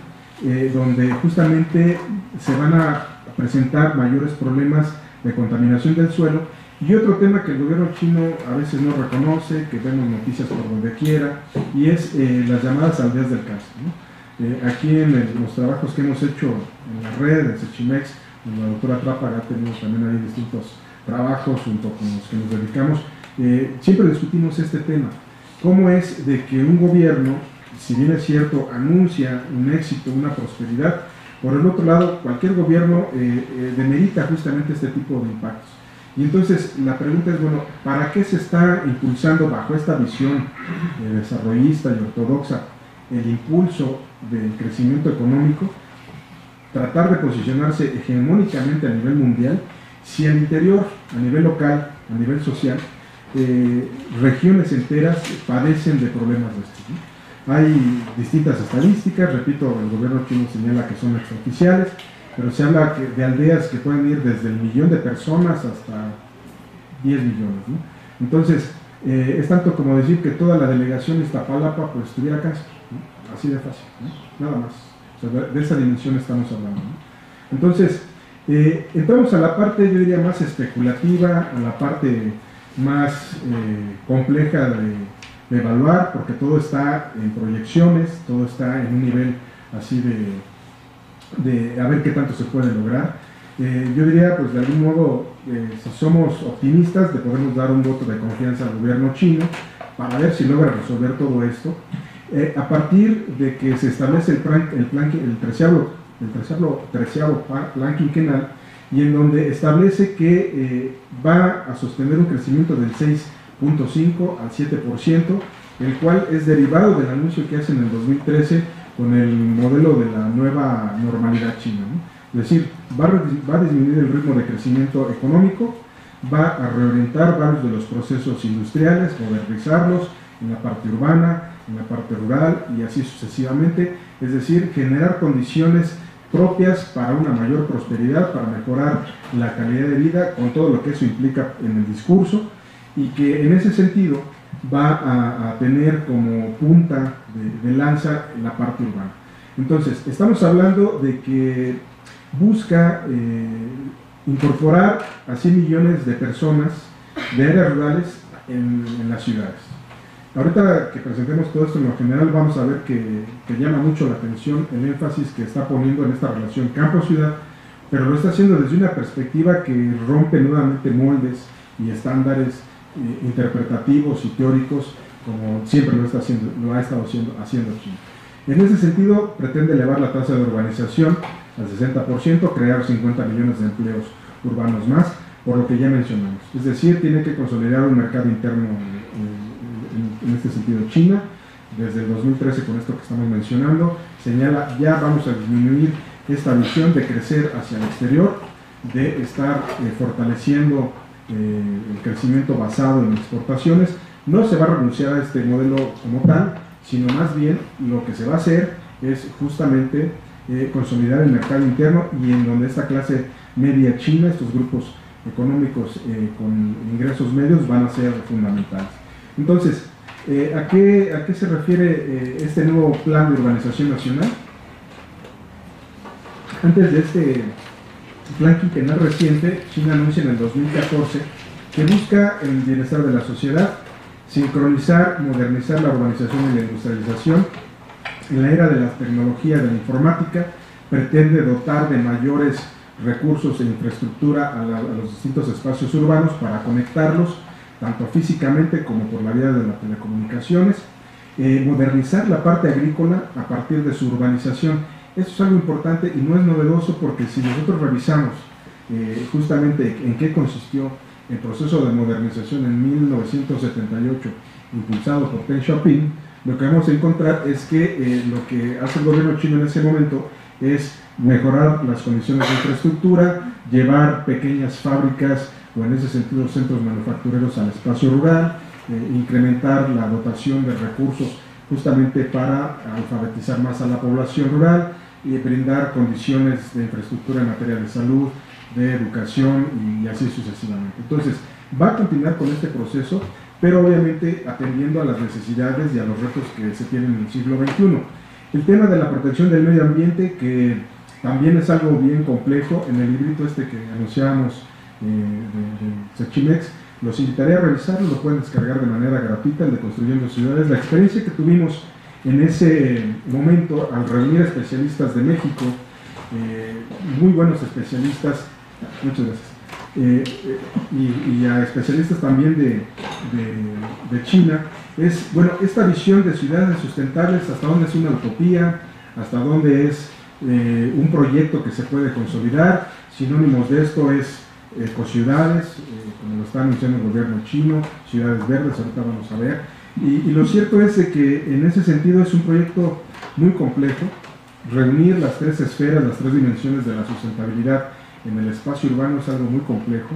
donde justamente se van a presentar mayores problemas de contaminación del suelo. Y otro tema que el gobierno chino a veces no reconoce, que vemos noticias por donde quiera, y es las llamadas aldeas del cáncer, ¿no? Aquí en los trabajos que hemos hecho en la red, en Sechimex, la doctora Trápaga, tenemos también ahí distintos trabajos junto con los que nos dedicamos. Siempre discutimos este tema, cómo es de que un gobierno, si bien es cierto, anuncia un éxito, una prosperidad, por el otro lado, cualquier gobierno demerita justamente este tipo de impactos. Y entonces la pregunta es, bueno, ¿para qué se está impulsando bajo esta visión desarrollista y ortodoxa el impulso del crecimiento económico? Tratar de posicionarse hegemónicamente a nivel mundial, si al interior, a nivel local, a nivel social, regiones enteras padecen de problemas de estos, ¿no? Hay distintas estadísticas, repito, el gobierno chino señala que son extraoficiales, pero se habla de aldeas que pueden ir desde el 1.000.000 de personas hasta 10 millones, ¿no? Entonces, es tanto como decir que toda la delegación Iztapalapa pues tuviera cáncer, ¿no? Así de fácil, ¿no? Nada más. O sea, de esa dimensión estamos hablando, ¿no? Entonces, entramos a la parte, yo diría, más especulativa, a la parte más compleja de evaluar, porque todo está en proyecciones, todo está en un nivel así de a ver qué tanto se puede lograr. Yo diría, pues de algún modo, si somos optimistas, de podernos dar un voto de confianza al gobierno chino para ver si logra resolver todo esto, a partir de que se establece el treceavo plan quinquenal, y en donde establece que va a sostener un crecimiento del 6.5 al 7%, el cual es derivado del anuncio que hacen en el 2013 con el modelo de la nueva normalidad china, ¿no? Es decir, va a disminuir el ritmo de crecimiento económico, va a reorientar varios de los procesos industriales, modernizarlos en la parte urbana, en la parte rural y así sucesivamente, es decir, generar condiciones propias para una mayor prosperidad, para mejorar la calidad de vida, con todo lo que eso implica en el discurso, y que en ese sentido va a tener como punta de lanza la parte urbana. Entonces, estamos hablando de que busca incorporar a 100 millones de personas de áreas rurales en las ciudades. Ahorita que presentemos todo esto en lo general, vamos a ver que llama mucho la atención el énfasis que está poniendo en esta relación campo-ciudad, pero lo está haciendo desde una perspectiva que rompe nuevamente moldes y estándares interpretativos y teóricos, como siempre lo ha estado haciendo China. En ese sentido, pretende elevar la tasa de urbanización al 60%, crear 50 millones de empleos urbanos más, por lo que ya mencionamos. Es decir, tiene que consolidar un mercado interno en este sentido. China, desde el 2013, con esto que estamos mencionando, señala: ya vamos a disminuir esta visión de crecer hacia el exterior, de estar fortaleciendo el crecimiento basado en exportaciones. No se va a renunciar a este modelo como tal, sino más bien lo que se va a hacer es justamente consolidar el mercado interno, y en donde esta clase media china, estos grupos económicos con ingresos medios, van a ser fundamentales. Entonces, ¿a qué se refiere este nuevo plan de urbanización nacional? Antes de este plan quinquenal reciente, China anuncia en el 2014 que busca el bienestar de la sociedad, sincronizar, modernizar la urbanización y la industrialización. En la era de la tecnología de la informática, pretende dotar de mayores recursos e infraestructura a los distintos espacios urbanos para conectarlos, tanto físicamente como por la vía de las telecomunicaciones, modernizar la parte agrícola a partir de su urbanización. Esto es algo importante y no es novedoso, porque si nosotros revisamos justamente en qué consistió el proceso de modernización en 1978, impulsado por Deng Xiaoping, lo que vamos a encontrar es que lo que hace el gobierno chino en ese momento es mejorar las condiciones de infraestructura, llevar pequeñas fábricas, o en ese sentido centros manufactureros, al espacio rural, incrementar la dotación de recursos justamente para alfabetizar más a la población rural y brindar condiciones de infraestructura en materia de salud, de educación y así sucesivamente. Entonces, va a continuar con este proceso, pero obviamente atendiendo a las necesidades y a los retos que se tienen en el siglo XXI. El tema de la protección del medio ambiente, que también es algo bien complejo, en el librito este que anunciábamos de Sechimex, los invitaré a revisarlo, lo pueden descargar de manera gratuita, el de Construyendo Ciudades. La experiencia que tuvimos en ese momento al reunir especialistas de México, muy buenos especialistas, muchas gracias, y a especialistas también de China, es, bueno, esta visión de ciudades sustentables, hasta dónde es una utopía, hasta dónde es un proyecto que se puede consolidar. Sinónimos de esto es ecociudades, como lo está anunciando el gobierno chino, ciudades verdes, ahorita vamos a ver, y lo cierto es de que en ese sentido es un proyecto muy complejo. Reunir las tres esferas, las tres dimensiones de la sustentabilidad en el espacio urbano es algo muy complejo.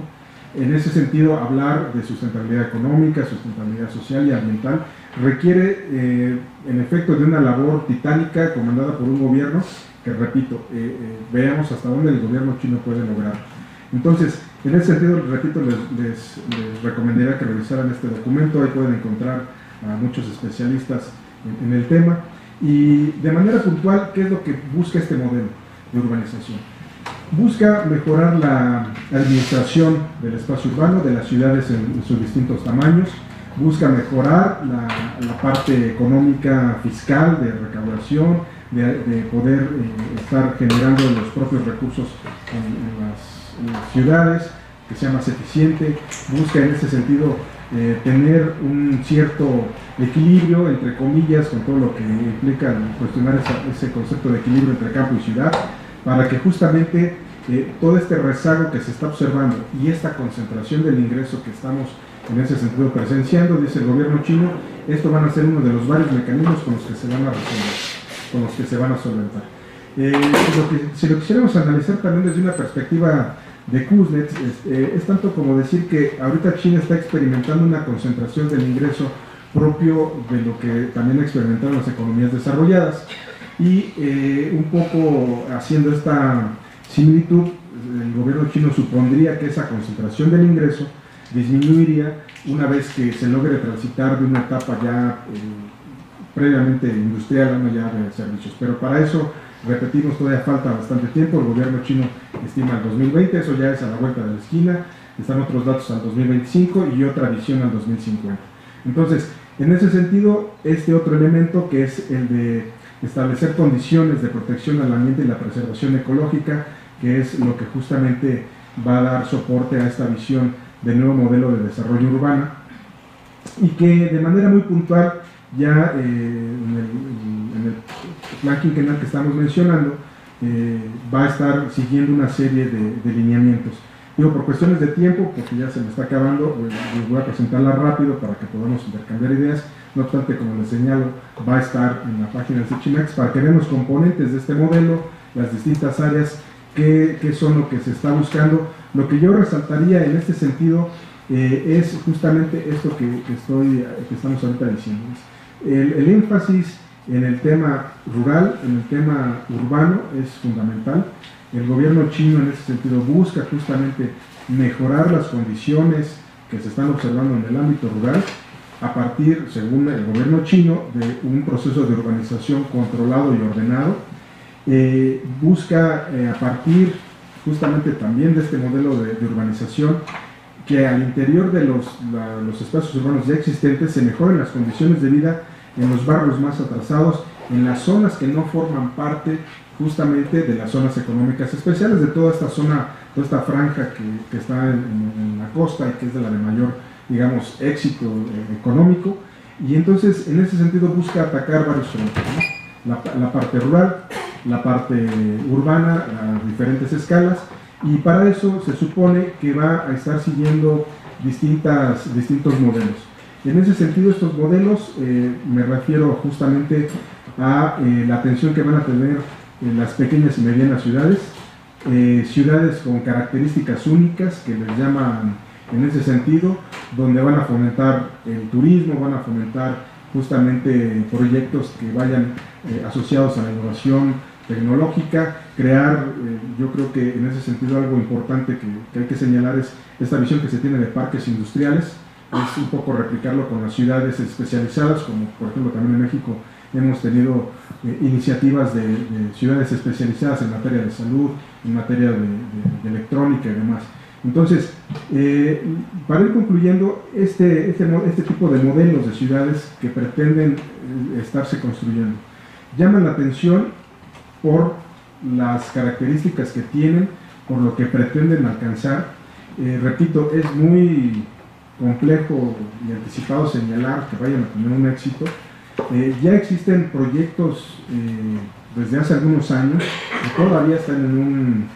En ese sentido, hablar de sustentabilidad económica, sustentabilidad social y ambiental requiere, en efecto, de una labor titánica comandada por un gobierno que, repito, veamos hasta dónde el gobierno chino puede lograr. Entonces, en ese sentido, repito, les recomendaría que revisaran este documento. Ahí pueden encontrar a muchos especialistas en el tema. Y de manera puntual, ¿qué es lo que busca este modelo de urbanización? Busca mejorar la administración del espacio urbano, de las ciudades en sus distintos tamaños. Busca mejorar la parte económica, fiscal, de recaudación, de poder estar generando los propios recursos en las ciudades, que sea más eficiente. Busca en ese sentido tener un cierto equilibrio, entre comillas, con todo lo que implica cuestionar ese concepto de equilibrio entre campo y ciudad, para que justamente todo este rezago que se está observando y esta concentración del ingreso que estamos en ese sentido presenciando, dice el gobierno chino, esto van a ser uno de los varios mecanismos con los que se van a resolver, con los que se van a solventar. Si lo quisiéramos analizar también desde una perspectiva de Kuznets, es tanto como decir que ahorita China está experimentando una concentración del ingreso propio de lo que también experimentaron las economías desarrolladas. y un poco haciendo esta similitud, el gobierno chino supondría que esa concentración del ingreso disminuiría una vez que se logre transitar de una etapa ya previamente industrial a una ya de servicios. Pero para eso, repetimos, todavía falta bastante tiempo. El gobierno chino estima el 2020, eso ya es a la vuelta de la esquina. Están otros datos al 2025 y otra visión al 2050. Entonces, en ese sentido, este otro elemento que es el de establecer condiciones de protección al ambiente y la preservación ecológica, que es lo que justamente va a dar soporte a esta visión del nuevo modelo de desarrollo urbano, y que de manera muy puntual ya en el plan quinquenal que estamos mencionando va a estar siguiendo una serie de lineamientos. Digo, por cuestiones de tiempo, porque ya se me está acabando, les voy a presentarla rápido para que podamos intercambiar ideas. No obstante, como les señalo, va a estar en la página de Sechimex para que vean los componentes de este modelo, las distintas áreas, qué son lo que se está buscando. Lo que yo resaltaría en este sentido es justamente esto que estamos ahorita diciendo. El énfasis en el tema rural, en el tema urbano es fundamental. El gobierno chino en ese sentido busca justamente mejorar las condiciones que se están observando en el ámbito rural a partir, según el gobierno chino, de un proceso de urbanización controlado y ordenado. Busca a partir justamente también de este modelo de urbanización que al interior de los espacios urbanos ya existentes se mejoren las condiciones de vida en los barrios más atrasados, en las zonas que no forman parte justamente de las zonas económicas especiales, de toda esta zona, toda esta franja que está en la costa y que es de la de mayor, digamos, éxito económico. Y entonces en ese sentido busca atacar varios frentes, ¿no? La parte rural, la parte urbana, a diferentes escalas, y para eso se supone que va a estar siguiendo distintos modelos. En ese sentido, estos modelos, me refiero justamente a la atención que van a tener en las pequeñas y medianas ciudades, ciudades con características únicas que les llaman en ese sentido, donde van a fomentar el turismo, van a fomentar justamente proyectos que vayan asociados a la innovación tecnológica, crear, yo creo que en ese sentido algo importante que hay que señalar es esta visión que se tiene de parques industriales, es un poco replicarlo con las ciudades especializadas, como por ejemplo también en México hemos tenido iniciativas de ciudades especializadas en materia de salud, en materia de electrónica y demás. Entonces, para ir concluyendo, este tipo de modelos de ciudades que pretenden estarse construyendo llaman la atención por las características que tienen, por lo que pretenden alcanzar. Repito, es muy complejo y anticipado señalar que vayan a tener un éxito. Ya existen proyectos desde hace algunos años que todavía están en un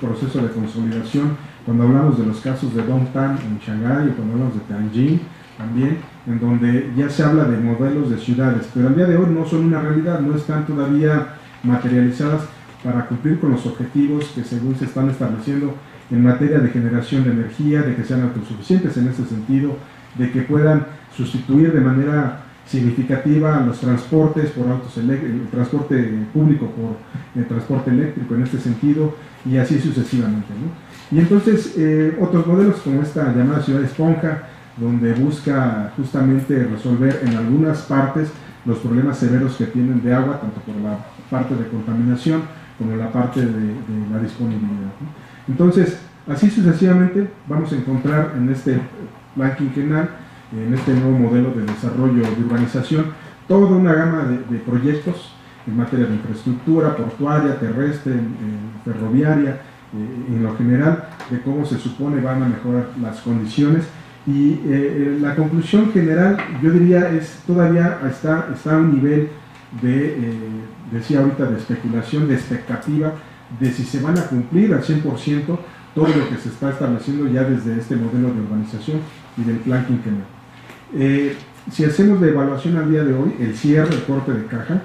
proceso de consolidación. Cuando hablamos de los casos de Dongtan en Shanghái, o cuando hablamos de Tianjin también, en donde ya se habla de modelos de ciudades, pero al día de hoy no son una realidad, no están todavía materializadas para cumplir con los objetivos que según se están estableciendo en materia de generación de energía, de que sean autosuficientes en ese sentido, de que puedan sustituir de manera significativa los transportes por el transporte público por el transporte eléctrico en este sentido, y así sucesivamente, ¿no? Y entonces otros modelos como esta llamada ciudad esponja, donde busca justamente resolver en algunas partes los problemas severos que tienen de agua, tanto por la parte de contaminación como la parte de la disponibilidad, ¿no? Entonces, así sucesivamente vamos a encontrar en este plan quinquenal, en este nuevo modelo de desarrollo de urbanización, toda una gama de proyectos en materia de infraestructura, portuaria, terrestre, ferroviaria, en lo general, de cómo se supone van a mejorar las condiciones. Y la conclusión general, yo diría, es todavía está a un nivel decía ahorita, de especulación, de expectativa, de si se van a cumplir al 100% todo lo que se está estableciendo ya desde este modelo de urbanización y del plan quinquenal. Si hacemos la evaluación al día de hoy, el cierre, el corte de caja,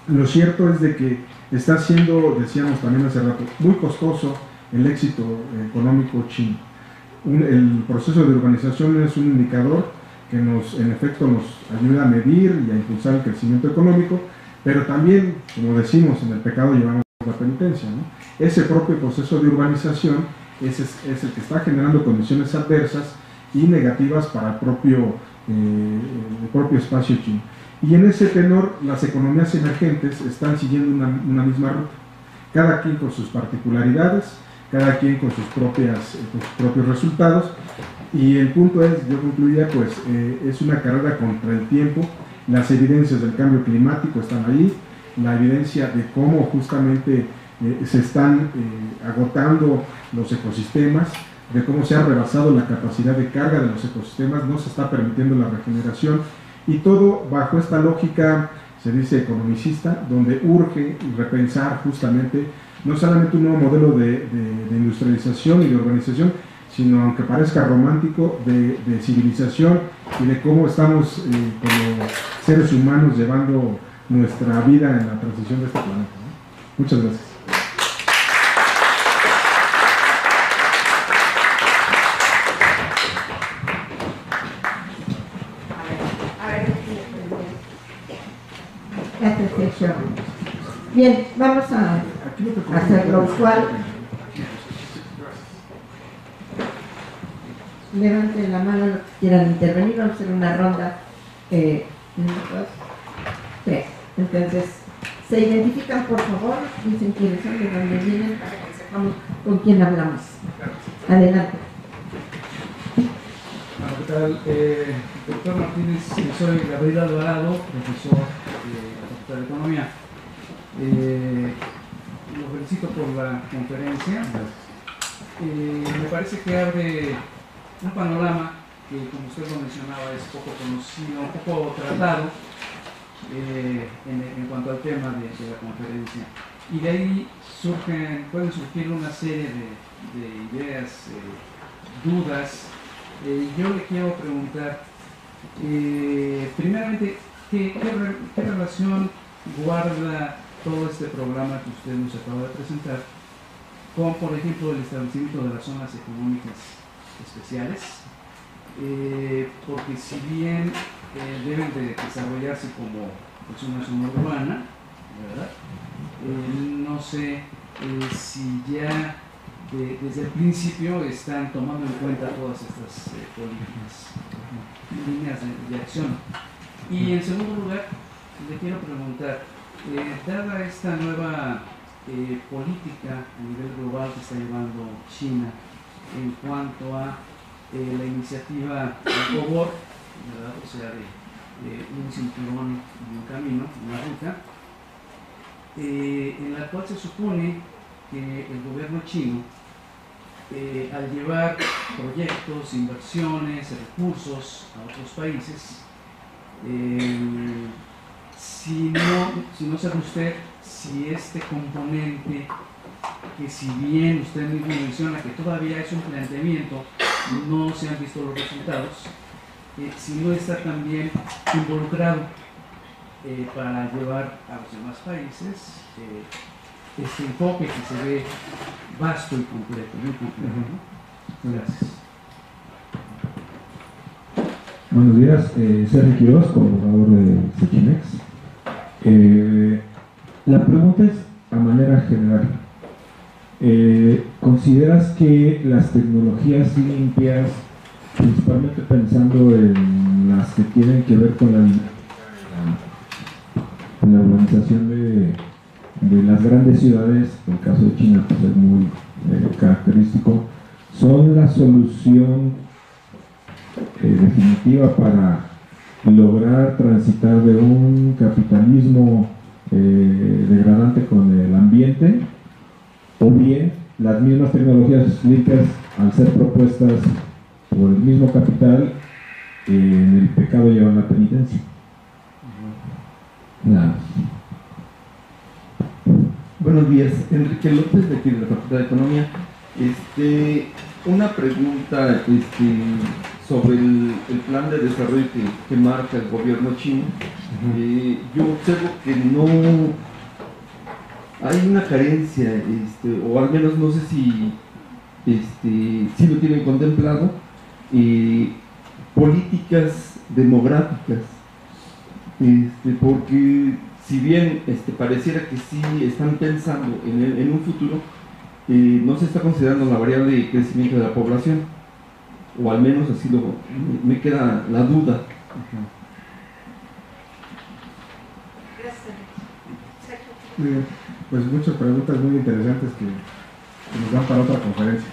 lo cierto es de que está siendo, decíamos también hace rato, muy costoso el éxito económico chino. El proceso de urbanización es un indicador que en efecto nos ayuda a medir y a impulsar el crecimiento económico, Pero también, como decimos, en el pecado llevamos la penitencia, ¿no? Ese propio proceso de urbanización es el que está generando condiciones adversas y negativas para el propio espacio chino. Y en ese tenor, las economías emergentes están siguiendo una misma ruta, cada quien con sus particularidades, cada quien con sus propios resultados, y el punto es, yo concluía, pues es una carrera contra el tiempo. Las evidencias del cambio climático están ahí, la evidencia de cómo justamente se están agotando los ecosistemas, de cómo se ha rebasado la capacidad de carga de los ecosistemas, no se está permitiendo la regeneración, y todo bajo esta lógica, se dice economicista, donde urge repensar justamente no solamente un nuevo modelo de industrialización y de urbanización, sino, aunque parezca romántico, de civilización, y de cómo estamos como seres humanos llevando nuestra vida en la transición de este planeta, ¿no? Muchas gracias. Bien, vamos a hacer lo usual. Levanten la mano los que quieran intervenir. Vamos a hacer una ronda. 1, 2, 3. Entonces, se identifican, por favor, dicen quiénes son, de dónde vienen, para que sepamos con quién hablamos. Adelante. ¿Qué tal? Doctor Martínez, soy Gabriel Alvarado, profesor de la Facultad de Economía. Lo felicito por la conferencia. Me parece que abre un panorama que, como usted lo mencionaba, es poco conocido, un poco tratado en cuanto al tema de la conferencia. Y de ahí pueden surgir una serie de ideas, dudas. Yo le quiero preguntar, primeramente, ¿qué relación guarda todo este programa que usted nos acaba de presentar con, por ejemplo, el establecimiento de las zonas económicas especiales? Porque si bien deben de desarrollarse como pues, una zona urbana, ¿verdad? No sé si ya desde el principio están tomando en cuenta todas estas políticas, líneas de acción. Y en segundo lugar, le quiero preguntar, dada esta nueva política a nivel global que está llevando China en cuanto a la iniciativa COBOR, ¿verdad? O sea, de un cinturón y un camino, una ruta, en la cual se supone que el gobierno chino, al llevar proyectos, inversiones, recursos a otros países, si no sabe usted si este componente, que si bien usted mismo menciona que todavía es un planteamiento, no se han visto los resultados, si no está también involucrado para llevar a los demás países este enfoque que se ve vasto y completo, muy completo, ¿no? Gracias. Buenos días, Sergio Quiroz, colaborador de Sechimex. La pregunta es a manera general. ¿Consideras que las tecnologías limpias, principalmente pensando en las que tienen que ver con la urbanización de las grandes ciudades, en el caso de China pues es muy característico, son la solución definitiva para lograr transitar de un capitalismo degradante con el ambiente, o bien las mismas tecnologías limpias, al ser propuestas por el mismo capital, en el pecado llevan la penitencia? Nada. Buenos días, Enrique López, de aquí de la Facultad de Economía. Una pregunta sobre el plan de desarrollo que marca el gobierno chino. Yo observo que no hay una carencia, o al menos no sé si lo tienen contemplado, políticas demográficas, porque si bien pareciera que sí están pensando en un futuro, no se está considerando la variable de crecimiento de la población, o al menos así me queda la duda. Muy bien, pues muchas preguntas muy interesantes que nos dan para otra conferencia.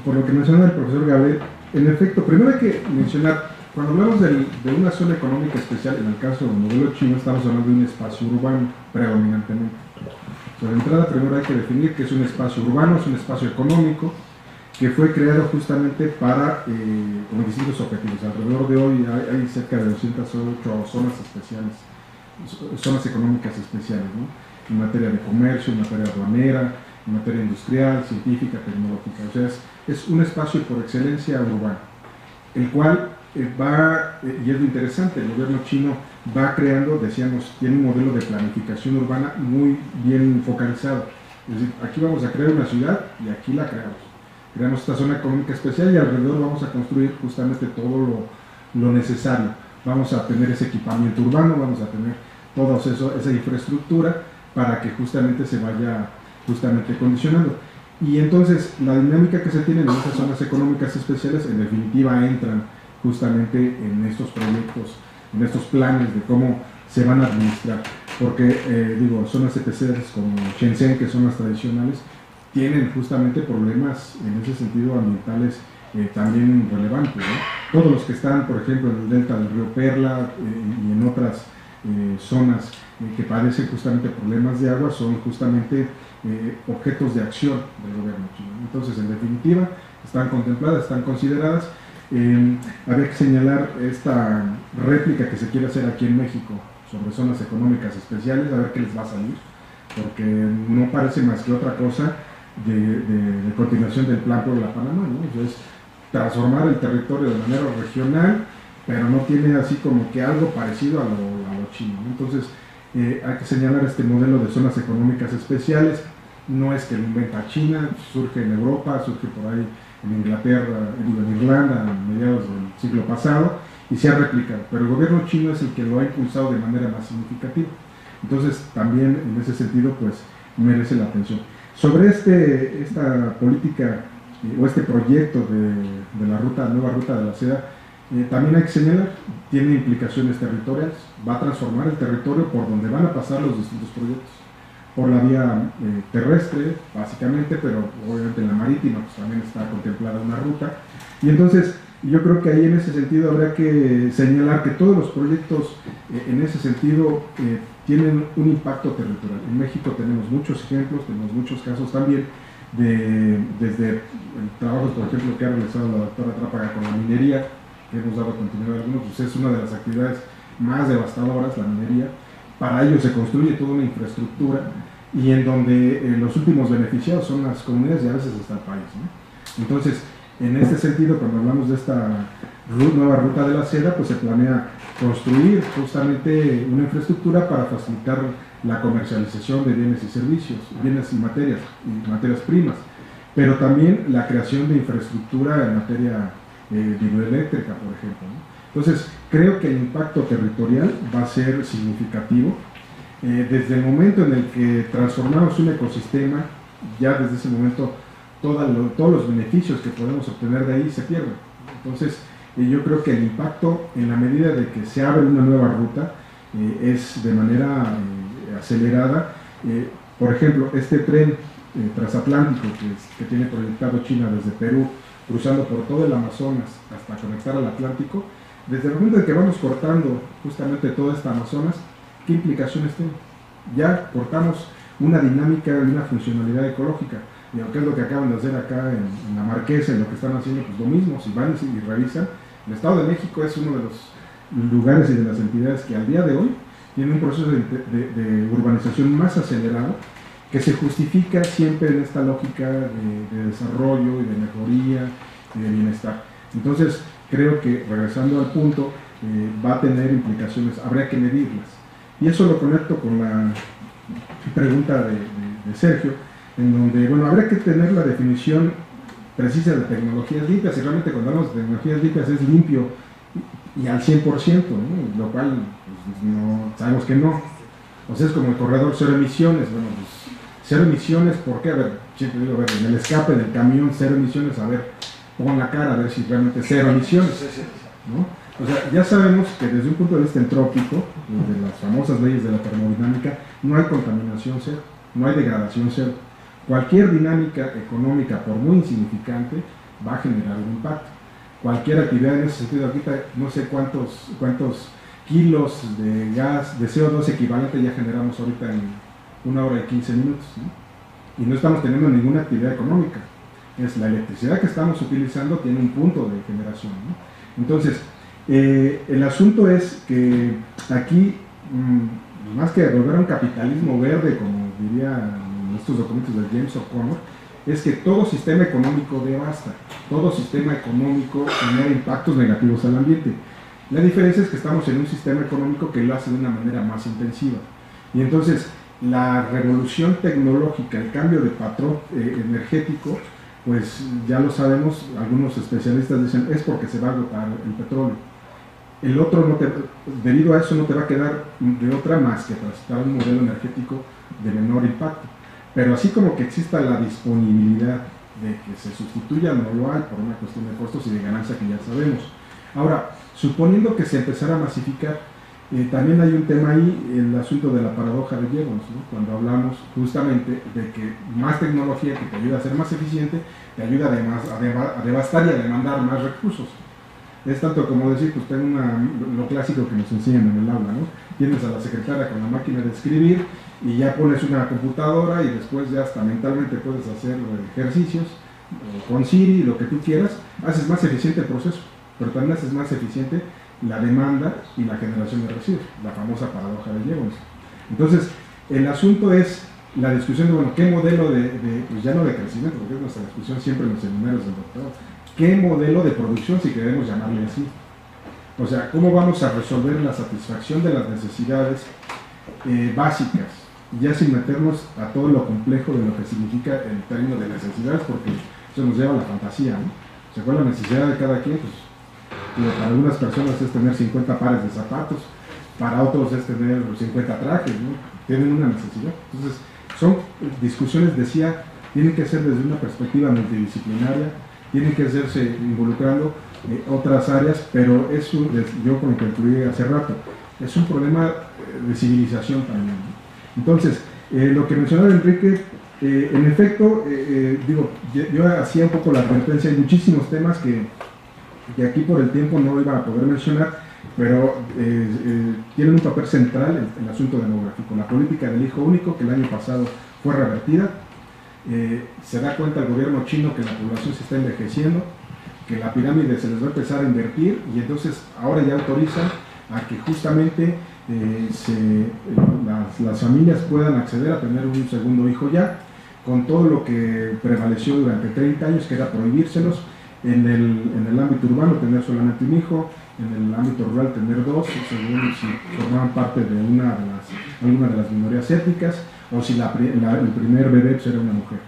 Por lo que menciona el profesor Gabriel, en efecto, primero hay que mencionar, cuando hablamos de una zona económica especial, en el caso del modelo chino, estamos hablando de un espacio urbano predominantemente. De entrada, primero hay que definir qué es un espacio urbano, es un espacio económico que fue creado justamente para con distintos objetivos. Alrededor de hoy hay cerca de 208 zonas especiales, zonas económicas especiales, ¿no? En materia de comercio, en materia aduanera, en materia industrial, científica, tecnológica. O sea, es un espacio por excelencia urbano, el cual y es lo interesante, el gobierno chino va creando, decíamos, tiene un modelo de planificación urbana muy bien focalizado. Es decir, aquí vamos a crear una ciudad y aquí la creamos. Creamos esta zona económica especial y alrededor vamos a construir justamente todo lo necesario. Vamos a tener ese equipamiento urbano, vamos a tener toda esa infraestructura para que justamente se vaya condicionando. Y entonces la dinámica que se tiene en esas zonas económicas especiales en definitiva entran justamente en estos proyectos, en estos planes de cómo se van a administrar, porque zonas especiales como Shenzhen, que son las tradicionales, tienen justamente problemas en ese sentido ambientales también relevantes, ¿no? Todos los que están, por ejemplo, en el delta del río Perla y en otras zonas que padecen justamente problemas de agua son justamente objetos de acción del gobierno chino. Entonces, en definitiva, están contempladas, están consideradas. Habría que señalar esta réplica que se quiere hacer aquí en México sobre zonas económicas especiales, a ver qué les va a salir, porque no parece más que otra cosa de continuación del Plan Puebla-Panamá, ¿no? Entonces, transformar el territorio de manera regional, pero no tiene así como que algo parecido a lo chino, ¿no? Entonces, hay que señalar este modelo de zonas económicas especiales. No es que lo inventa China, surge en Europa, surge por ahí en Inglaterra, en Irlanda, a mediados del siglo pasado, y se ha replicado, pero el gobierno chino es el que lo ha impulsado de manera más significativa. Entonces, también en ese sentido, pues, merece la atención. Sobre esta política o este proyecto de la nueva ruta de la seda, también hay que señalar, tiene implicaciones territoriales, va a transformar el territorio por donde van a pasar los distintos proyectos, por la vía terrestre, básicamente, pero obviamente en la marítima pues, también está contemplada una ruta, y entonces yo creo que ahí en ese sentido habrá que señalar que todos los proyectos en ese sentido tienen un impacto territorial. En México tenemos muchos ejemplos, tenemos muchos casos también, desde trabajos, por ejemplo, que ha realizado la doctora Trápaga con la minería, que hemos dado continuidad a algunos, pues es una de las actividades más devastadoras, la minería. Para ello se construye toda una infraestructura y en donde los últimos beneficiados son las comunidades y a veces hasta el país, ¿no? Entonces, en este sentido, cuando hablamos de esta nueva ruta de la seda, pues se planea construir justamente una infraestructura para facilitar la comercialización de bienes y servicios, bienes y materias primas, pero también la creación de infraestructura en materia hidroeléctrica, por ejemplo, ¿no? Entonces, creo que el impacto territorial va a ser significativo. Desde el momento en el que transformamos un ecosistema, ya desde ese momento todos los beneficios que podemos obtener de ahí se pierden. Entonces, yo creo que el impacto, en la medida de que se abre una nueva ruta, es de manera acelerada. Por ejemplo, este tren transatlántico que tiene proyectado China desde Perú, cruzando por todo el Amazonas hasta conectar al Atlántico, desde el momento en que vamos cortando justamente toda esta Amazonas, ¿qué implicaciones tiene? Ya cortamos una dinámica y una funcionalidad ecológica. Y aunque es lo que acaban de hacer acá en la Marquesa, en lo que están haciendo, pues lo mismo, si van y revisan, el Estado de México es uno de los lugares y de las entidades que al día de hoy tiene un proceso de urbanización más acelerado, que se justifica siempre en esta lógica de desarrollo y de mejoría y de bienestar. Entonces, creo que, regresando al punto, va a tener implicaciones, habría que medirlas. Y eso lo conecto con la pregunta de Sergio, en donde, bueno, habría que tener la definición precisa de tecnologías limpias, y realmente cuando hablamos de tecnologías limpias es limpio y al 100%, ¿no? Lo cual pues, Pues no, sabemos que no. O sea, es como el corredor cero emisiones. Bueno, pues cero emisiones, ¿por qué? A ver, siempre digo, a ver, en el escape del camión, cero emisiones, a ver, pon la cara a ver si realmente cero emisiones, ¿no? O sea, ya sabemos que desde un punto de vista entrópico, de las famosas leyes de la termodinámica, no hay contaminación cero, no hay degradación cero. Cualquier dinámica económica, por muy insignificante, va a generar un impacto. Cualquier actividad en ese sentido, ahorita no sé cuántos kilos de gas, de CO2 equivalente ya generamos ahorita en 1 hora y 15 minutos, ¿no? Y no estamos teniendo ninguna actividad económica. Es la electricidad que estamos utilizando tiene un punto de generación, ¿no? Entonces, el asunto es que aquí, más que volver a un capitalismo verde, como diría en estos documentos de James O'Connor, es que todo sistema económico devasta, todo sistema económico genera impactos negativos al ambiente. La diferencia es que estamos en un sistema económico que lo hace de una manera más intensiva. Y entonces, la revolución tecnológica, el cambio de patrón energético, pues ya lo sabemos, algunos especialistas dicen, es porque se va a agotar el petróleo. El otro, debido a eso, no te va a quedar de otra más que transitar un modelo energético de menor impacto. Pero así como que exista la disponibilidad de que se sustituya, no lo hay por una cuestión de costos y de ganancia que ya sabemos. Ahora, suponiendo que se empezara a masificar, también hay un tema ahí, el asunto de la paradoja de Jevons, ¿no? Cuando hablamos justamente de que más tecnología que te ayuda a ser más eficiente, te ayuda además a devastar y a demandar más recursos. Es tanto como decir, pues tengo lo clásico que nos enseñan en el aula, ¿no? Tienes a la secretaria con la máquina de escribir y ya pones una computadora y después ya hasta mentalmente puedes hacer ejercicios, con Siri, lo que tú quieras, haces más eficiente el proceso, pero también haces más eficiente la demanda y la generación de residuos, la famosa paradoja de Jevons. Entonces, el asunto es la discusión de, bueno, ¿qué modelo pues ya no de crecimiento, porque es nuestra discusión siempre en los seminarios del doctorado, qué modelo de producción, si queremos llamarle así? O sea, ¿cómo vamos a resolver la satisfacción de las necesidades básicas, ya sin meternos a todo lo complejo de lo que significa el término de necesidades, porque eso nos lleva a la fantasía, ¿no? O sea, ¿cuál es la necesidad de cada quien? Pues, para algunas personas es tener 50 pares de zapatos, para otros es tener 50 trajes, ¿no? Tienen una necesidad. Entonces, son discusiones, decía, tienen que ser desde una perspectiva multidisciplinaria, tienen que hacerse involucrando otras áreas, pero es yo como que incluí hace rato, es un problema de civilización también, ¿no? Entonces, lo que mencionaba Enrique, en efecto, digo, yo hacía un poco la advertencia, hay muchísimos temas que aquí por el tiempo no iba a poder mencionar, pero tienen un papel central el asunto demográfico, la política del hijo único, que el año pasado fue revertida. Se da cuenta el gobierno chino que la población se está envejeciendo, que la pirámide se les va a empezar a invertir, y entonces ahora ya autorizan a que justamente las familias puedan acceder a tener un segundo hijo ya, con todo lo que prevaleció durante 30 años, que era prohibírselos. En el ámbito urbano tener solamente un hijo, en el ámbito rural tener dos, según si formaban parte de alguna de las minorías étnicas, o si el primer bebé pues, era una mujer.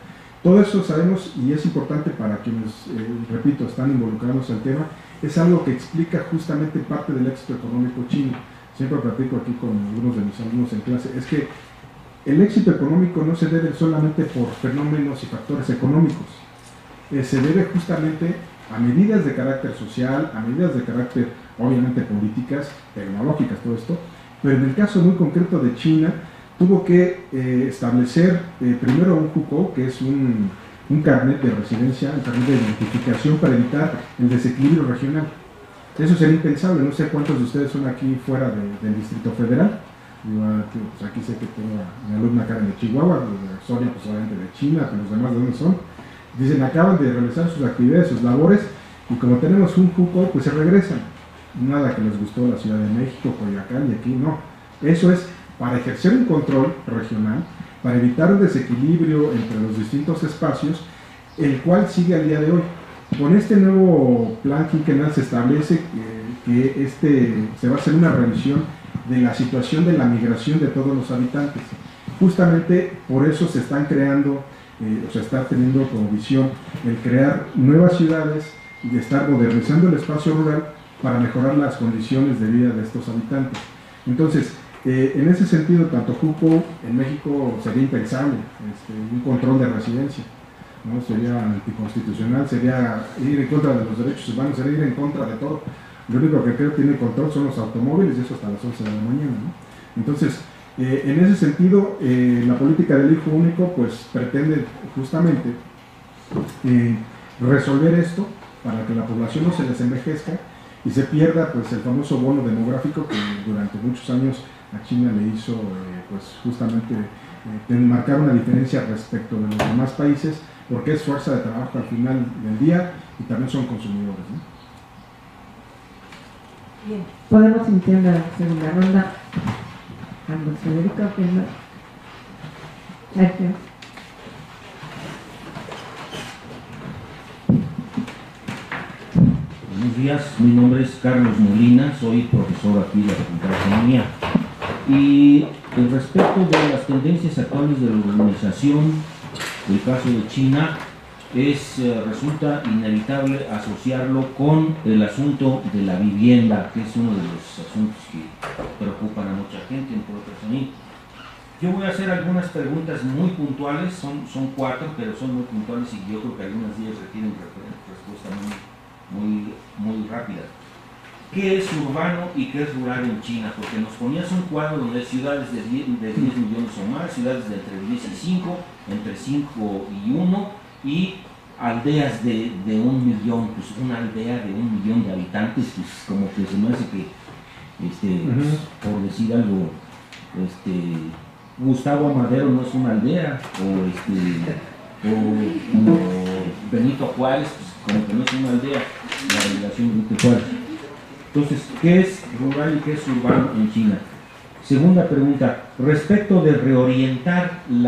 Todo eso sabemos, y es importante para quienes, repito, están involucrados en el tema, es algo que explica justamente parte del éxito económico chino. Siempre platico aquí con algunos de mis alumnos en clase, es que el éxito económico no se debe solamente por fenómenos y factores económicos, se debe justamente a medidas de carácter social, a medidas de carácter, obviamente, políticas, tecnológicas, todo esto, pero en el caso muy concreto de China, tuvo que establecer primero un hukou, que es un carnet de residencia, un carnet de identificación para evitar el desequilibrio regional. Eso sería impensable, no sé cuántos de ustedes son aquí fuera del Distrito Federal. Pues aquí sé que tengo a mi alumna acá de Chihuahua, de Sonia, pues obviamente de China, pero los demás de dónde son. Dicen, acaban de realizar sus actividades, sus labores, y como tenemos un hukou, pues se regresan. Nada que les gustó la Ciudad de México, Coyoacán, y aquí no. Eso es para ejercer un control regional, para evitar un desequilibrio entre los distintos espacios, el cual sigue al día de hoy. Con este nuevo plan quinquenal se establece que se va a hacer una revisión de la situación de la migración de todos los habitantes. Justamente por eso se están creando, o se está teniendo como visión el crear nuevas ciudades y de estar modernizando el espacio rural para mejorar las condiciones de vida de estos habitantes. Entonces, en ese sentido, tanto cupo en México sería impensable, un control de residencia, ¿no? Sería anticonstitucional, sería ir en contra de los derechos humanos, sería ir en contra de todo. Lo único que creo que tiene control son los automóviles, y eso hasta las 11 de la mañana, ¿no? Entonces, en ese sentido, la política del hijo único pues pretende justamente resolver esto para que la población no se les envejezca y se pierda pues el famoso bono demográfico que durante muchos años a China le hizo pues justamente marcar una diferencia respecto de los demás países, porque es fuerza de trabajo al final del día y también son consumidores, ¿no? Bien, podemos iniciar la segunda ronda. Carlos Federico, primero. Sergio. Buenos días, mi nombre es Carlos Molina, soy profesor aquí de la Facultad de Economía. Y respecto de las tendencias actuales de la urbanización, el caso de China, resulta inevitable asociarlo con el asunto de la vivienda, que es uno de los asuntos que preocupan a mucha gente, entre otras a mí. Yo voy a hacer algunas preguntas muy puntuales, son 4, pero son muy puntuales y yo creo que algunas de ellas requieren respuesta muy rápida. ¿Qué es urbano y qué es rural en China? Porque nos ponías un cuadro donde hay ciudades de 10 millones o más, ciudades de entre 10 y 5, entre 5 y 1, y aldeas de 1 millón. Pues una aldea de 1 millón de habitantes, pues como que se me hace que, por decir algo, Gustavo Amadero no es una aldea, o Benito Juárez, pues como que no es una aldea, la delegación Benito Juárez. Entonces, ¿qué es rural y qué es urbano en China? Segunda pregunta, respecto de reorientar el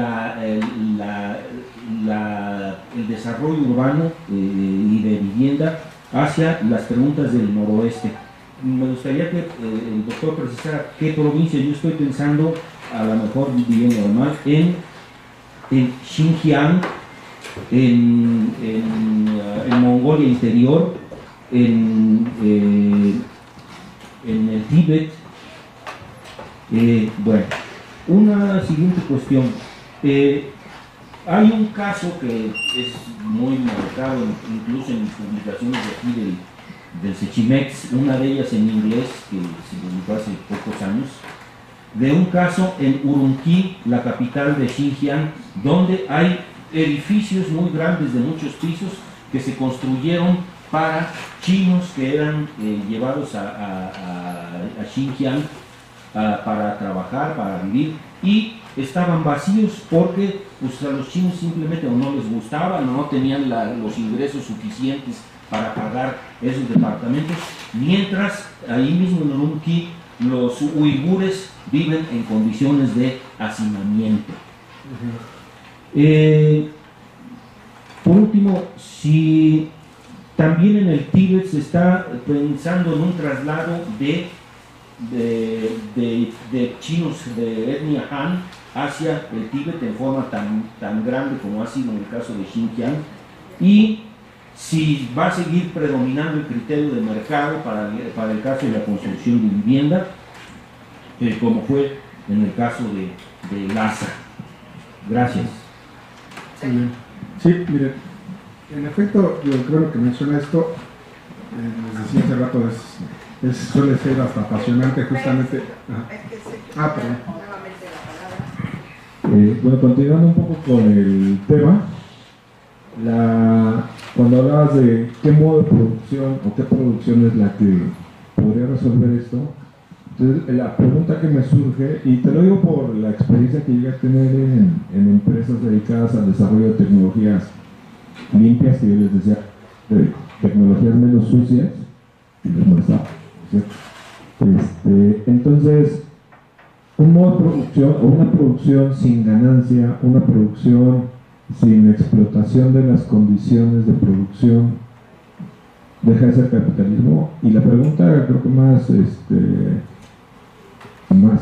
desarrollo urbano y de vivienda hacia las preguntas del noroeste. Me gustaría que el doctor precisara qué provincia. Yo estoy pensando, a lo mejor viviendo normal, en Xinjiang, en Mongolia Interior, en el Tíbet. Bueno, una siguiente cuestión. Hay un caso que es muy marcado, incluso en publicaciones de aquí del Sechimex, una de ellas en inglés, que se publicó hace pocos años, de un caso en Urumqi, la capital de Xinjiang, donde hay edificios muy grandes de muchos pisos que se construyeron para chinos que eran llevados a Xinjiang para trabajar, para vivir, y estaban vacíos porque pues, a los chinos simplemente o no les gustaba, no tenían los ingresos suficientes para pagar esos departamentos, mientras ahí mismo en Urumqi los uigures viven en condiciones de hacinamiento. Por último, si también en el Tíbet se está pensando en un traslado de chinos de etnia Han hacia el Tíbet en forma tan grande como ha sido en el caso de Xinjiang, y si va a seguir predominando el criterio de mercado para el caso de la construcción de vivienda, como fue en el caso de Lhasa. Gracias. Sí, miren, en efecto, yo creo que menciona esto, les decía hace rato, suele ser hasta apasionante justamente. Perdón. Bueno, continuando un poco con el tema, cuando hablabas de qué modo de producción o qué producción es la que podría resolver esto, entonces la pregunta que me surge, y te lo digo por la experiencia que llegué a tener en empresas dedicadas al desarrollo de tecnologías limpias, que yo les decía, de tecnologías menos sucias, y les molestaba, ¿cierto? Entonces, un modo de producción o una producción sin ganancia, una producción sin explotación de las condiciones de producción, deja de ser capitalismo. Y la pregunta creo que más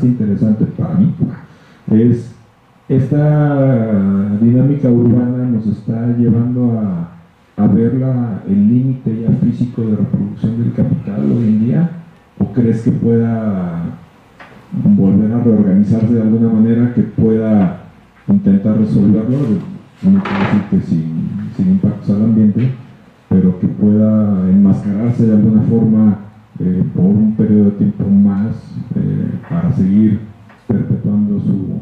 interesante para mí es: esta dinámica urbana nos está llevando a ver el límite ya físico de reproducción del capital hoy en día, o crees que pueda reorganizarse de alguna manera que pueda intentar resolverlo, no quiero decir que sin impactos al ambiente, pero que pueda enmascararse de alguna forma por un periodo de tiempo más para seguir perpetuando su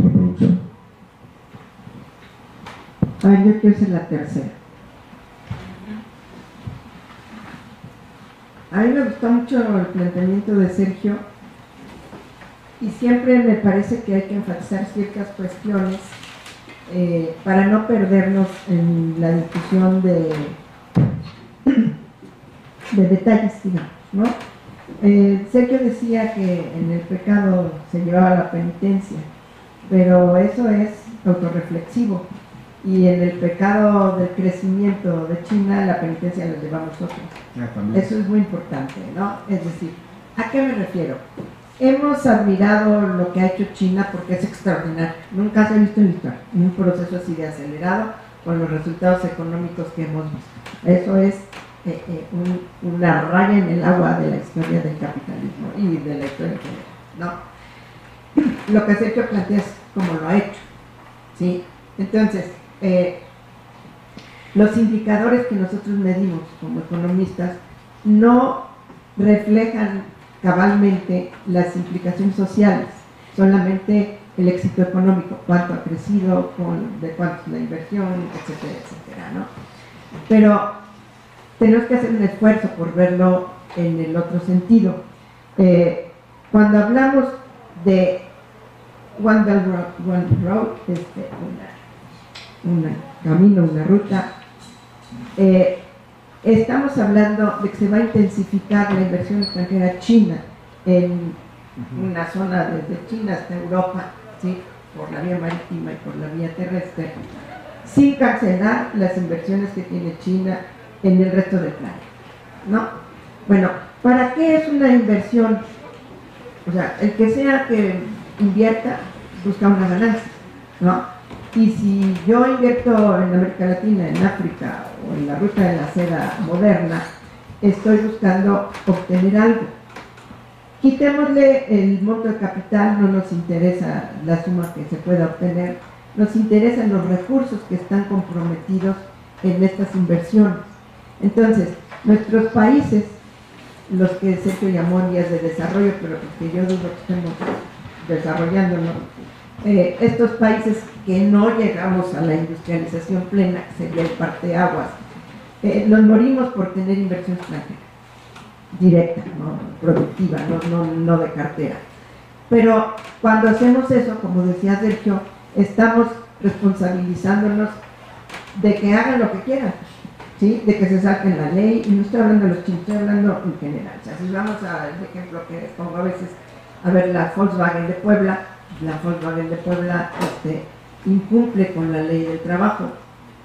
reproducción. A ver, yo quiero ser la tercera. A mí me gustó mucho el planteamiento de Sergio y siempre me parece que hay que enfatizar ciertas cuestiones para no perdernos en la discusión de detalles, digamos, ¿no? Sergio decía que en el pecado se llevaba la penitencia, pero eso es autorreflexivo, y en el pecado del crecimiento de China la penitencia la llevamos nosotros. Eso es muy importante, ¿no? Es decir, ¿a qué me refiero? Hemos admirado lo que ha hecho China porque es extraordinario. Nunca se ha visto en la historia un proceso así de acelerado con los resultados económicos que hemos visto. Eso es una raya en el agua de la historia del capitalismo y de la historia en general, ¿no? Lo que Sergio plantea es cómo lo ha hecho, ¿sí? Entonces, los indicadores que nosotros medimos como economistas no reflejan cabalmente las implicaciones sociales, solamente el éxito económico, cuánto ha crecido, de cuánto es la inversión, etcétera, etcétera, ¿no? Pero tenemos que hacer un esfuerzo por verlo en el otro sentido. Cuando hablamos de One Belt One Road, un camino, una ruta, estamos hablando de que se va a intensificar la inversión extranjera china en una zona desde China hasta Europa, ¿sí? Por la vía marítima y por la vía terrestre, sin cancelar las inversiones que tiene China en el resto del planeta, ¿no? Bueno, ¿para qué es una inversión? O sea, el que sea que invierta busca una ganancia, ¿no? Y si yo invierto en América Latina, en África o en la ruta de la seda moderna, estoy buscando obtener algo. Quitémosle el monto de capital, no nos interesa la suma que se pueda obtener, nos interesan los recursos que están comprometidos en estas inversiones. Entonces, nuestros países, los que Sergio llamó vías de desarrollo, pero que yo dudo que estemos desarrollándonos, estos países que no llegamos a la industrialización plena, que sería el parteaguas, nos morimos por tener inversión extranjera, directa, ¿no? Productiva, no de cartera. Pero cuando hacemos eso, como decía Sergio, estamos responsabilizándonos de que hagan lo que quieran, ¿sí? De que se saquen la ley, y no estoy hablando de los chinos, estoy hablando en general. O sea, si vamos al ejemplo que pongo a veces, a ver la Volkswagen de Puebla incumple con la ley del trabajo,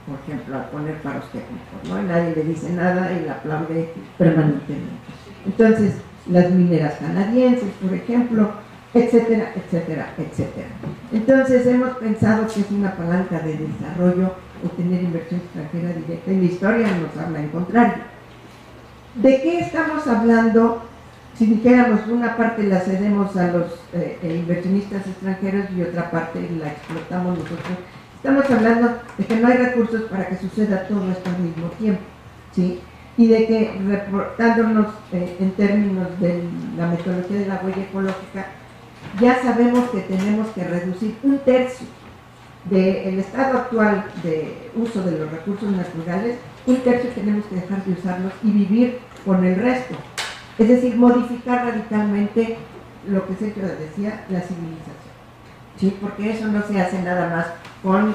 por ejemplo, al poner paros técnicos, ¿no? Y nadie le dice nada y la aplaude permanentemente. Entonces, las mineras canadienses, por ejemplo, etcétera, etcétera, etcétera. Entonces, hemos pensado que es una palanca de desarrollo obtener inversión extranjera directa, y la historia nos habla en contrario. ¿De qué estamos hablando? Si dijéramos una parte la cedemos a los inversionistas extranjeros y otra parte la explotamos nosotros, estamos hablando de que no hay recursos para que suceda todo esto al mismo tiempo, ¿sí? Y de que, reportándonos en términos de la metodología de la huella ecológica, ya sabemos que tenemos que reducir 1/3 del estado actual de uso de los recursos naturales, 1/3 tenemos que dejar de usarlos y vivir con el resto. Es decir, modificar radicalmente lo que Sergio decía, la civilización, ¿sí? Porque eso no se hace nada más con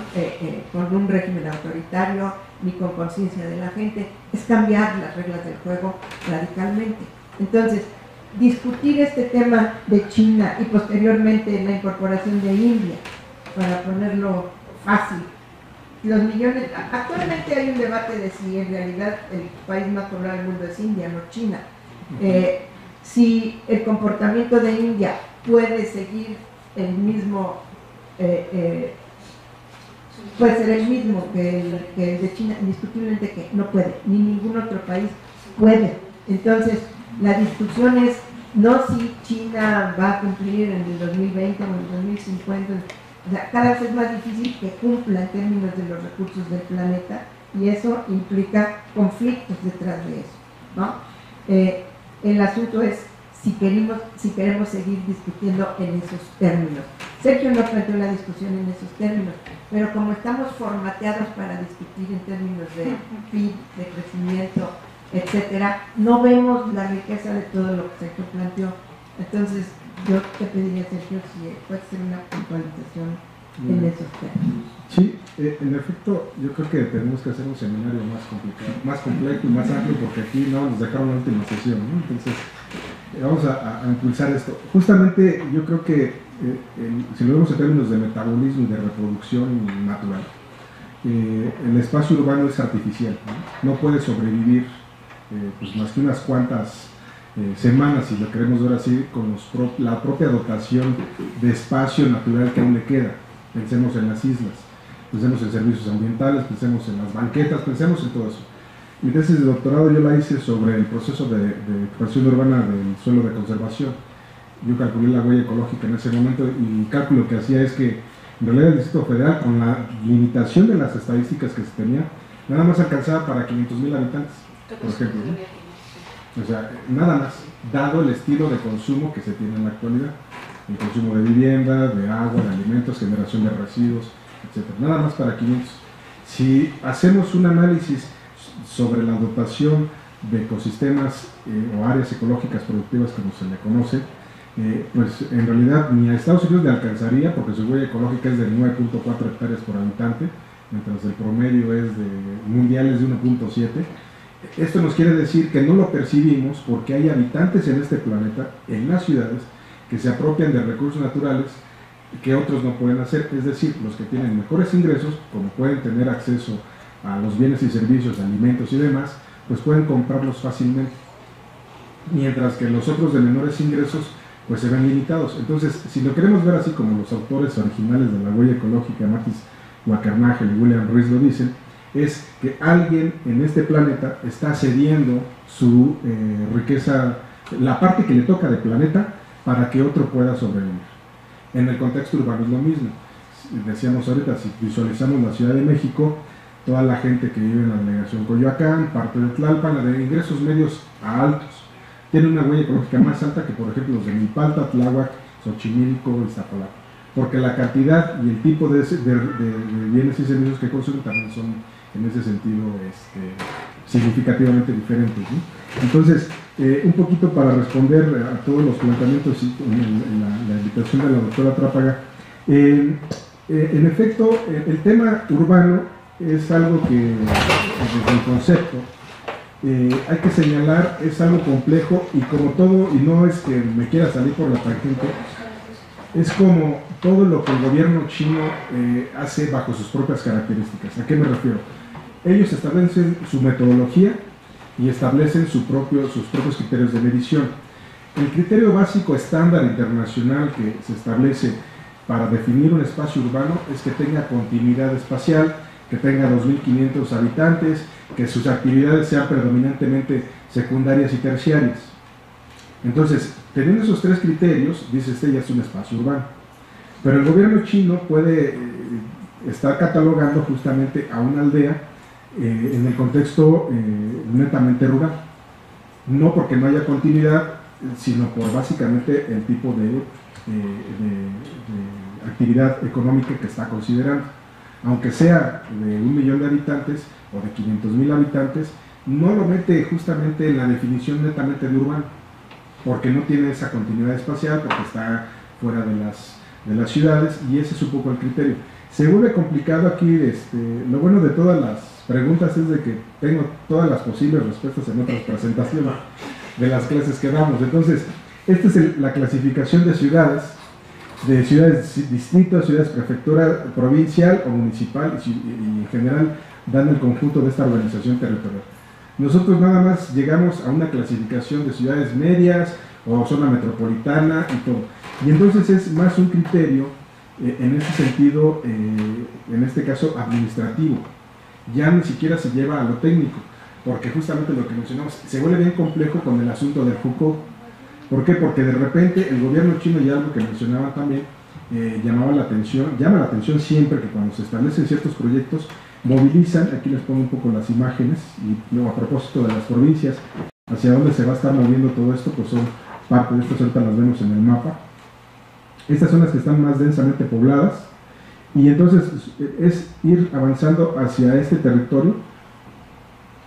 un régimen autoritario ni con conciencia de la gente, es cambiar las reglas del juego radicalmente. Entonces, discutir este tema de China y posteriormente la incorporación de India, para ponerlo fácil, los millones, actualmente hay un debate de si en realidad el país más poblado del mundo es India, no China. Si el comportamiento de India puede seguir el mismo, puede ser el mismo que el de China, indiscutiblemente que no puede, ni ningún otro país puede. Entonces, la discusión es no si China va a cumplir en el 2020 o en el 2050, o sea, cada vez es más difícil que cumpla en términos de los recursos del planeta, y eso implica conflictos detrás de eso, ¿no? El asunto es si queremos seguir discutiendo en esos términos. Sergio no planteó la discusión en esos términos, pero como estamos formateados para discutir en términos de PIB, de crecimiento, etcétera, no vemos la riqueza de todo lo que Sergio planteó. Entonces, yo te pediría, Sergio, si puede ser una puntualización en esos términos. Sí, en efecto, yo creo que tenemos que hacer un seminario más complicado, más complejo y más amplio, porque aquí no nos dejaron la última sesión, ¿no? Entonces, vamos a impulsar esto. Justamente, yo creo que si lo vemos en términos de metabolismo y de reproducción natural, el espacio urbano es artificial, no puede sobrevivir pues más que unas cuantas semanas, si lo queremos ver así, con la propia dotación de espacio natural que aún le queda. Pensemos en las islas, pensemos en servicios ambientales, pensemos en las banquetas, pensemos en todo eso. Mi tesis de doctorado yo la hice sobre el proceso de ocupación urbana del suelo de conservación. Yo calculé la huella ecológica en ese momento, y el cálculo que hacía es que en realidad el Distrito Federal, con la limitación de las estadísticas que se tenía, nada más alcanzaba para 500,000 habitantes, por ejemplo, ¿no? O sea, nada más, dado el estilo de consumo que se tiene en la actualidad, el consumo de vivienda, de agua, de alimentos, generación de residuos, etc. Nada más para 500. Si hacemos un análisis sobre la dotación de ecosistemas o áreas ecológicas productivas, como se le conoce, pues en realidad ni a Estados Unidos le alcanzaría, porque su huella ecológica es de 9.4 hectáreas por habitante, mientras el promedio mundial es de 1.7. Esto nos quiere decir que no lo percibimos porque hay habitantes en este planeta, en las ciudades, que se apropian de recursos naturales que otros no pueden hacer, es decir, los que tienen mejores ingresos, como pueden tener acceso a los bienes y servicios, alimentos y demás, pues pueden comprarlos fácilmente, mientras que los otros de menores ingresos pues se ven limitados. Entonces, si lo queremos ver así como los autores originales de la huella ecológica, Matis Wackernager y William Ruiz lo dicen, es que alguien en este planeta está cediendo su riqueza, la parte que le toca del planeta, para que otro pueda sobrevivir. En el contexto urbano es lo mismo. Decíamos ahorita, si visualizamos la Ciudad de México, toda la gente que vive en la delegación Coyoacán, parte de Tlalpan, la de ingresos medios a altos, tiene una huella ecológica más alta que, por ejemplo, los de Milpalta, Tláhuac, Xochimilco y Iztapalapa, porque la cantidad y el tipo de bienes y servicios que consumen también son, en ese sentido, significativamente diferentes, ¿no? Entonces, un poquito para responder a todos los planteamientos en la invitación de la doctora Trápaga, en efecto, el tema urbano es algo que, desde el concepto, hay que señalar, es algo complejo, y como todo, y no es que me quiera salir por la tangente, es como todo lo que el gobierno chino hace bajo sus propias características. ¿A qué me refiero? Ellos establecen su metodología y establecen sus propios criterios de medición. El criterio básico estándar internacional que se establece para definir un espacio urbano es que tenga continuidad espacial, que tenga 2.500 habitantes, que sus actividades sean predominantemente secundarias y terciarias. Entonces, teniendo esos tres criterios, dice ya es un espacio urbano. Pero el gobierno chino puede estar catalogando justamente a una aldea en el contexto netamente rural. No porque no haya continuidad, sino por básicamente el tipo de actividad económica que está considerando. Aunque sea de 1 millón de habitantes o de 500,000 habitantes, no lo mete justamente en la definición netamente de urbano, porque no tiene esa continuidad espacial, porque está fuera de las ciudades, y ese es un poco el criterio. Se vuelve complicado aquí, lo bueno de todas las preguntas es de que tengo todas las posibles respuestas en otras presentaciones de las clases que damos. Entonces, esta es la clasificación de ciudades distritos, ciudades prefectura, provincial o municipal, y en general dan el conjunto de esta organización territorial. Nosotros nada más llegamos a una clasificación de ciudades medias o zona metropolitana y todo. Y entonces es más un criterio, en ese sentido, en este caso administrativo. Ya ni siquiera se lleva a lo técnico, porque justamente lo que mencionamos se vuelve bien complejo con el asunto del Foucault. ¿Por qué? Porque de repente el gobierno chino, y algo que mencionaba también, llama la atención siempre que cuando se establecen ciertos proyectos, movilizan, aquí les pongo un poco las imágenes, y luego a propósito de las provincias, hacia dónde se va a estar moviendo todo esto, pues son parte de estas, ahorita las vemos en el mapa. Estas son las que están más densamente pobladas, y entonces es ir avanzando hacia este territorio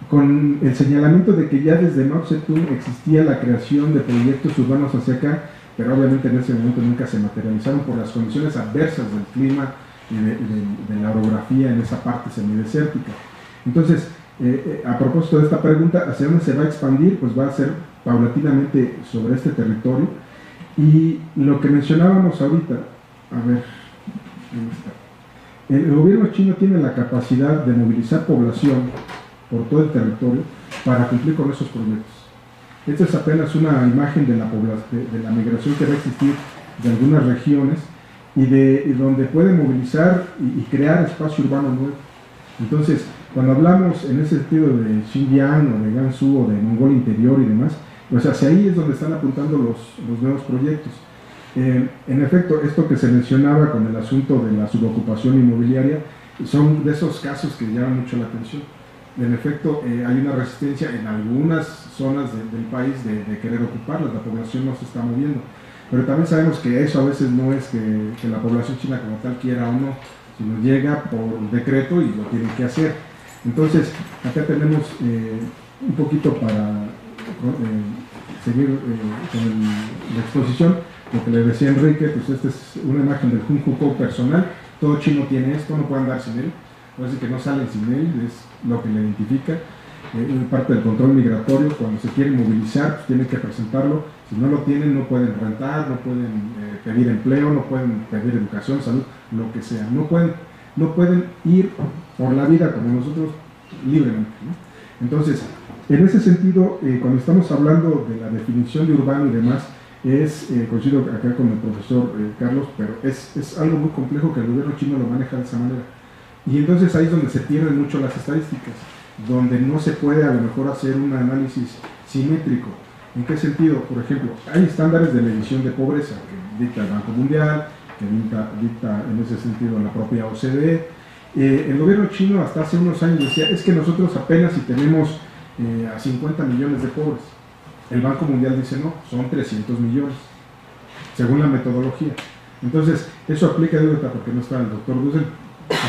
con el señalamiento de que ya desde Mao Zedong existía la creación de proyectos urbanos hacia acá, pero obviamente en ese momento nunca se materializaron por las condiciones adversas del clima y de la orografía en esa parte semidesértica. Entonces, a propósito de esta pregunta, ¿hacia dónde se va a expandir? Pues va a ser paulatinamente sobre este territorio. Y lo que mencionábamos ahorita, a ver, ahí está. El gobierno chino tiene la capacidad de movilizar población por todo el territorio para cumplir con esos proyectos. Esta es apenas una imagen de la migración que va a existir de algunas regiones y donde puede movilizar y crear espacio urbano nuevo. Entonces, cuando hablamos en ese sentido de Xinjiang o de Gansu o de Mongolia Interior y demás, pues hacia ahí es donde están apuntando los nuevos proyectos. En efecto, esto que se mencionaba con el asunto de la subocupación inmobiliaria son de esos casos que llaman mucho la atención. En efecto, hay una resistencia en algunas zonas del país de querer ocuparlas, la población no se está moviendo. Pero también sabemos que eso a veces no es que la población china como tal quiera o no, sino llega por decreto y lo tienen que hacer. Entonces, acá tenemos un poquito para seguir con la exposición, lo que le decía Enrique, pues esta es una imagen del Junjukou personal, todo chino tiene esto, no puede andar sin él. Parece que no salen sin él, es lo que le identifica. Parte del control migratorio, cuando se quieren movilizar, pues tienen que presentarlo. Si no lo tienen, no pueden rentar, no pueden pedir empleo, no pueden pedir educación, salud, lo que sea. No pueden ir por la vida como nosotros libremente, ¿no? Entonces, en ese sentido, cuando estamos hablando de la definición de urbano y demás, coincido acá con el profesor Carlos, pero es algo muy complejo que el gobierno chino lo maneja de esa manera. Y entonces ahí es donde se pierden mucho las estadísticas, donde no se puede a lo mejor hacer un análisis simétrico. ¿En qué sentido? Por ejemplo, hay estándares de medición de pobreza que dicta el Banco Mundial, que dicta en ese sentido la propia OCDE. El gobierno chino hasta hace unos años decía, es que nosotros apenas si tenemos a 50 millones de pobres. El Banco Mundial dice no, son 300 millones, según la metodología. Entonces, eso aplica de vuelta porque no está el doctor Dussel,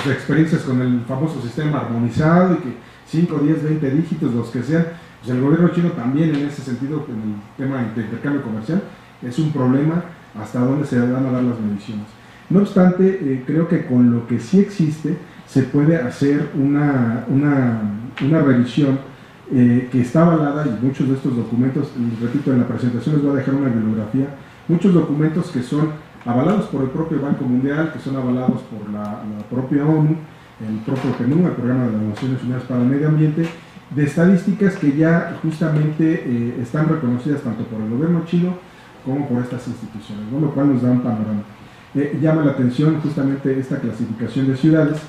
sus experiencias con el famoso sistema armonizado y que 5, 10, 20 dígitos, los que sean, pues el gobierno chino también en ese sentido, en el tema de intercambio comercial, es un problema hasta dónde se van a dar las mediciones. No obstante, creo que con lo que sí existe, se puede hacer una revisión que está avalada, y muchos de estos documentos, repito, en la presentación les voy a dejar una bibliografía, muchos documentos que son avalados por el propio Banco Mundial, que son avalados por la propia ONU, el propio PNUD, el Programa de las Naciones Unidas para el Medio Ambiente, de estadísticas que ya justamente están reconocidas tanto por el gobierno chino como por estas instituciones, ¿no? Lo cual nos da un panorama. Llama la atención justamente esta clasificación de ciudades,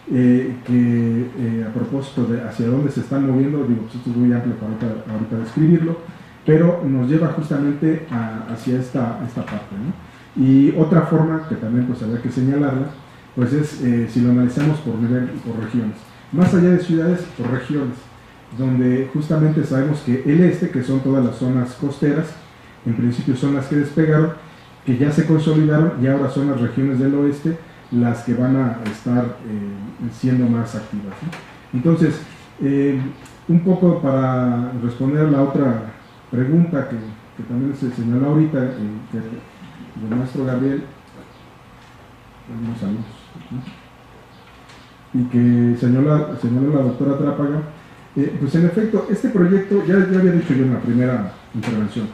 que a propósito de hacia dónde se están moviendo, digo, pues esto es muy amplio para ahorita describirlo, pero nos lleva justamente hacia esta parte, ¿no? Y otra forma que también pues habría que señalarla, pues es si lo analizamos por regiones, más allá de ciudades, por regiones, donde justamente sabemos que el este, que son todas las zonas costeras, en principio son las que despegaron, que ya se consolidaron, y ahora son las regiones del oeste las que van a estar siendo más activas, ¿no? Entonces, un poco para responder a la otra pregunta que también se señaló ahorita, del maestro Gabriel, unos saludos, ¿no? Y que señaló la doctora Trápaga, pues en efecto, este proyecto, ya había dicho yo en la primera intervención,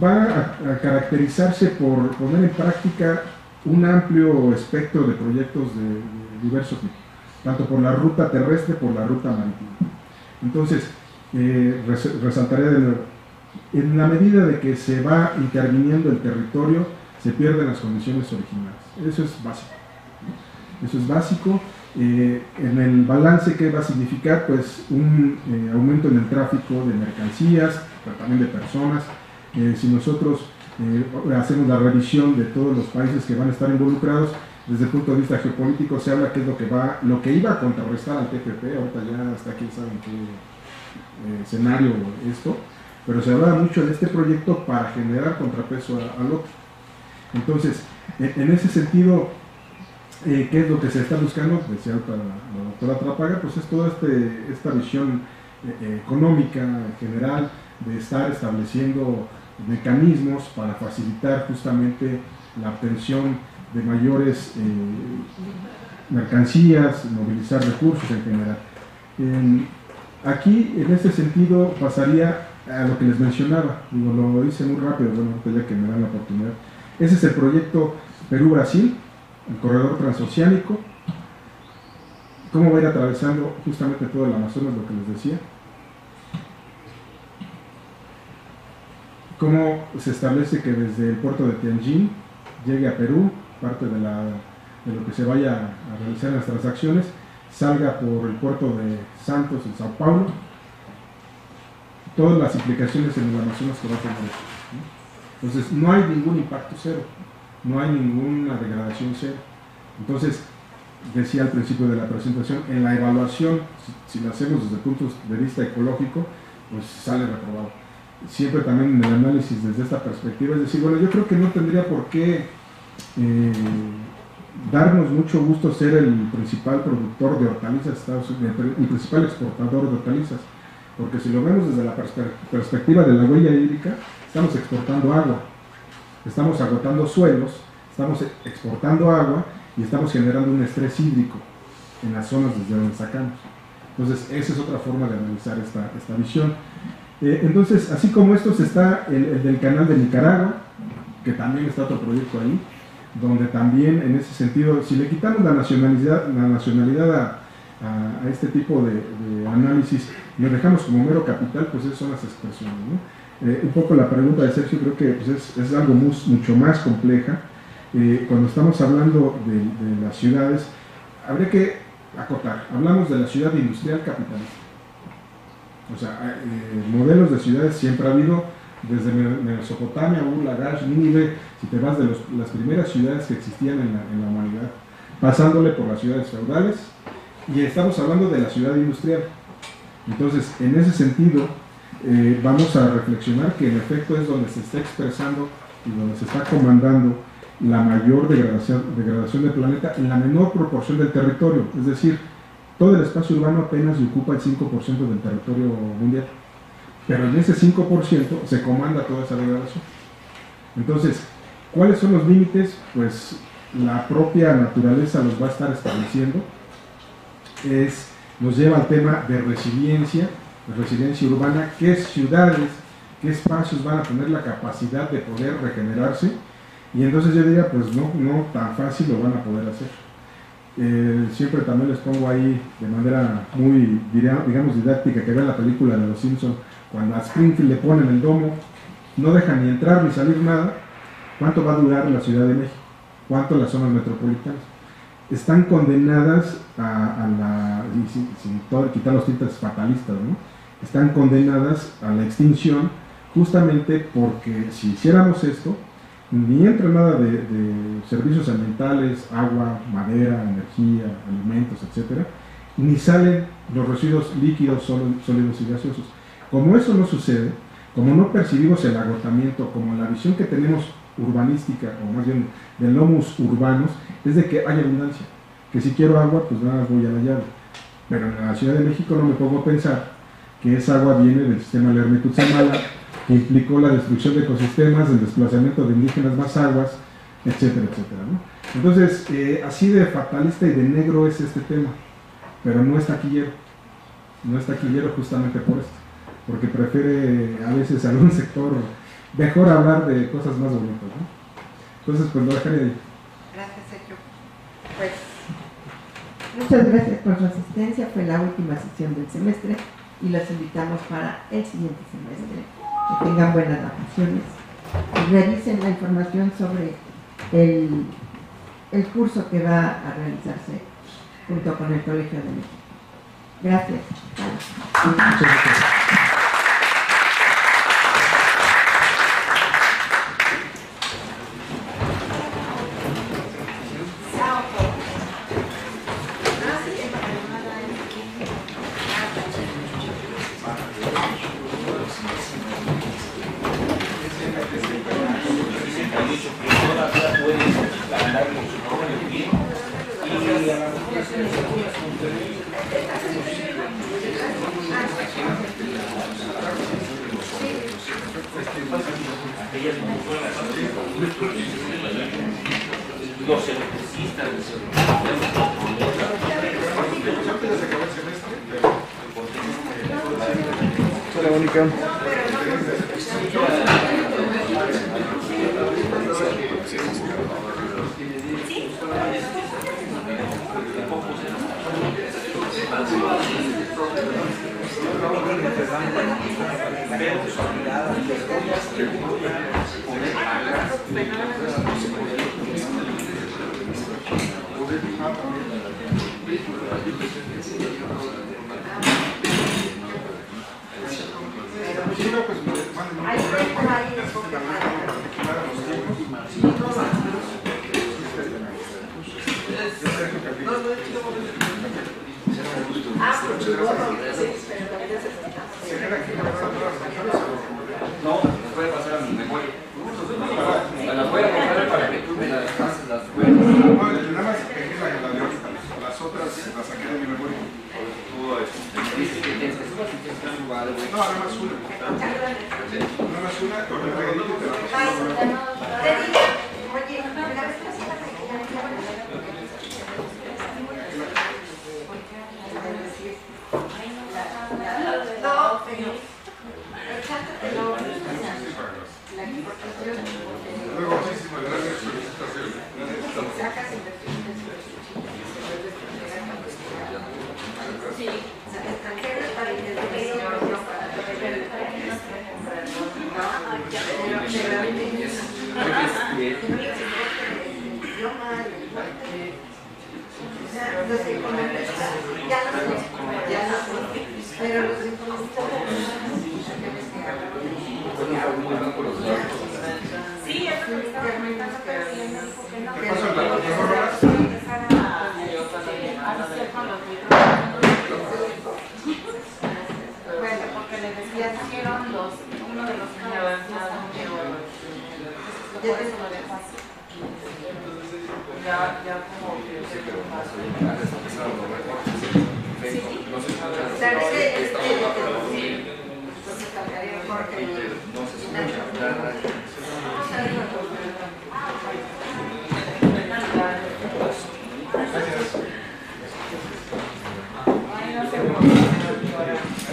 va a caracterizarse por poner en práctica un amplio espectro de proyectos de diversos tipos, tanto por la ruta terrestre, por la ruta marítima. Entonces, resaltaría de nuevo, en la medida de que se va interviniendo el territorio, se pierden las condiciones originales. Eso es básico, ¿no? Eso es básico. En el balance, ¿qué va a significar? Pues un aumento en el tráfico de mercancías, pero también de personas, Si nosotros hacemos la revisión de todos los países que van a estar involucrados, desde el punto de vista geopolítico se habla que es lo que iba a contrarrestar al TPP, ahorita ya está quién sabe en qué escenario esto, pero se hablaba mucho de este proyecto para generar contrapeso al otro. Entonces, en ese sentido, ¿qué es lo que se está buscando? Decía la doctora Trápaga, pues es toda esta visión económica general de estar estableciendo mecanismos para facilitar justamente la obtención de mayores mercancías, movilizar recursos en general. Aquí, en ese sentido, pasaría a lo que les mencionaba, digo, lo hice muy rápido, bueno, ya que me dan la oportunidad. Ese es el proyecto Perú-Brasil, el corredor transoceánico. ¿Cómo va a ir atravesando justamente todo el Amazonas, lo que les decía? ¿Cómo se establece que desde el puerto de Tianjin llegue a Perú, parte de lo que se vaya a realizar en las transacciones, salga por el puerto de Santos en Sao Paulo? Todas las implicaciones en el Amazonas que va a tener esto, ¿no? Entonces, no hay ningún impacto cero, no hay ninguna degradación cero. Entonces, decía al principio de la presentación, en la evaluación, si la hacemos desde el punto de vista ecológico, pues sale reprobado. Siempre también en el análisis desde esta perspectiva, es decir, bueno, yo creo que no tendría por qué darnos mucho gusto ser el principal productor de hortalizas de Estados Unidos, el principal exportador de hortalizas, porque si lo vemos desde la perspectiva de la huella hídrica, estamos exportando agua, estamos agotando suelos, estamos exportando agua y estamos generando un estrés hídrico en las zonas desde donde sacamos. Entonces, esa es otra forma de analizar esta visión. Entonces, así como estos está el del canal de Nicaragua, que también está otro proyecto ahí, donde también en ese sentido, si le quitamos la nacionalidad a este tipo de análisis, lo dejamos como mero capital, pues esas son las expresiones, ¿no? Un poco la pregunta de Sergio creo que pues es algo mucho más compleja. Cuando estamos hablando de las ciudades, habría que acotar, hablamos de la ciudad industrial capitalista. O sea, modelos de ciudades siempre ha habido, desde Mesopotamia, Ur, Lagash, Nínive, si te vas de las primeras ciudades que existían en la humanidad, pasándole por las ciudades feudales, y estamos hablando de la ciudad industrial. Entonces, en ese sentido, vamos a reflexionar que en efecto es donde se está expresando y donde se está comandando la mayor degradación del planeta en la menor proporción del territorio, es decir, todo el espacio urbano apenas ocupa el 5% del territorio mundial, pero en ese 5% se comanda toda esa degradación. Entonces, ¿cuáles son los límites? Pues la propia naturaleza los va a estar estableciendo. Nos lleva al tema de resiliencia urbana, qué ciudades, qué espacios van a tener la capacidad de poder regenerarse, y entonces yo diría, pues no tan fácil lo van a poder hacer. Siempre también les pongo ahí de manera muy, digamos, didáctica, que vean la película de Los Simpsons, cuando a Springfield le ponen el domo, no dejan ni entrar ni salir nada. ¿Cuánto va a durar la Ciudad de México? ¿Cuánto las zonas metropolitanas? Están condenadas sin quitar los tintes fatalistas, ¿no? Están condenadas a la extinción, justamente porque si hiciéramos esto, ni entra nada de servicios ambientales, agua, madera, energía, alimentos, etc., ni salen los residuos líquidos, sólidos y gaseosos. Como eso no sucede, como no percibimos el agotamiento, como la visión que tenemos urbanística, o más bien de lomos urbanos, es de que hay abundancia, que si quiero agua, pues nada más voy a la llave. Pero en la Ciudad de México no me pongo a pensar que esa agua viene del sistema Lerma-Cutzamala, que implicó la destrucción de ecosistemas, el desplazamiento de indígenas más aguas, etcétera, etcétera, ¿no? Entonces, así de fatalista y de negro es este tema, pero no es taquillero justamente por esto, porque prefiere a veces algún sector mejor hablar de cosas más bonitas, ¿no? Entonces, pues lo dejaré ahí. Gracias, Sergio. Pues, muchas gracias por su asistencia, fue la última sesión del semestre y los invitamos para el siguiente semestre. Que tengan buenas vacaciones y revisen la información sobre el curso que va a realizarse junto con el Colegio de México. Gracias. Muchas gracias. andar con su propio pie y a lo mejor hacer algunas conferencias. Aquellas los electricistas, Hola, Mónica. No, las voy a pasar a mi memoria. Las voy a pasar para que tú me las pases, las puedas. Nada más que es la de ahorita, las otras las saqué de mi memoria. Dice que tienes que subas y tienes que jugar, güey. No, nada más una. Nada más una, con el regalito te la paso. Oye, la vez pasada me Luego, muchísimas gracias. sacas inversiones sí, extranjeros para intervención, no para los economistas ya no sé, pero los economistas sí, es lo que me estaba comentando, pero sí, me dijo que no. ¿Qué pasó en la bueno, porque le decía, hicieron uno de los canales, ya eso lo dejo así. Ya como que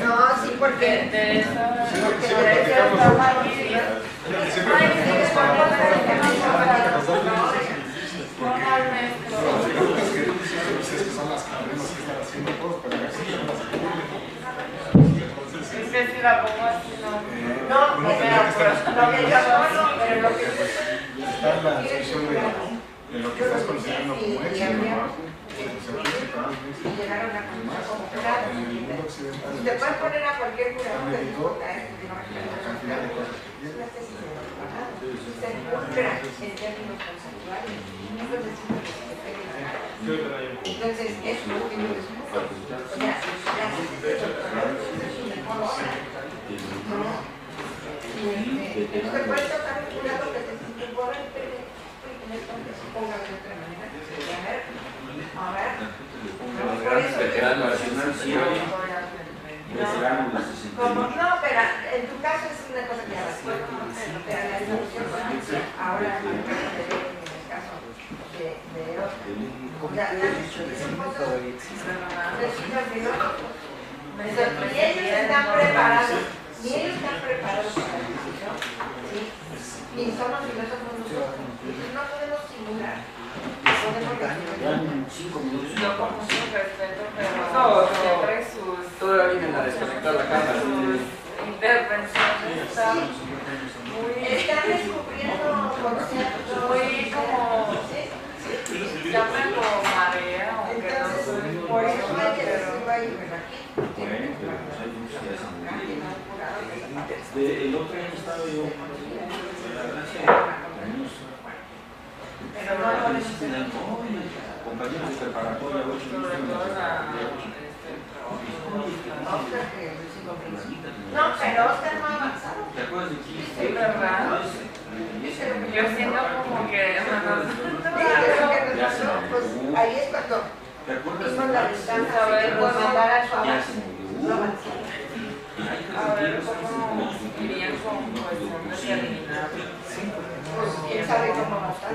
no, sí, porque son las cadenas que están haciendo todos para ver si ya las es que si la pongo así, no. no, o sea, lo que yo hago, pero lo que está en la discusión de lo que estás considerando como éxito, ¿no? y llegaron a como jurado. En el mundo occidental Te puedes poner a cualquier jurado que meditó diga la cantidad de cosas que tiene. se involucra en términos conceptuales. No es decir que se pegue la cara. Entonces, eso es lo que yo discuto. O sea, la gente de doctorado es su mejor obra. ¿No? Y te puede tocar un jurado que te dice, borra el pene, y esto que se ponga de otra manera. A ver. Por eso como no, pero en tu caso es una cosa que ya vas a hacer, pero la evolución, por ejemplo, ahora en el caso de otro, ya son cosas de filósofos. Ni ellos están preparados, para eso, ¿sí? Ni somos filósofos nosotros, no podemos simular. Yo con mucho respeto, pero siempre sus Todavía vienen a desconectar la cámara. intervenciones están muy... Están descubriendo conceptos. Muy como... llaman como marea, aunque no soy... Por eso hay que decirlo ahí, pero aquí. El otro año estaba yo en la gracia Pero no lo compañeros de preparatoria, no, pero Oscar no ha avanzado. ¿te acuerdas de quién? Sí, ¿verdad? Yo siento como que... ahí es cuando vimos la ventana de mandar a su Ya se murió. A ver cómo irían con cuestión de eliminar. quién sabe cómo va a estar.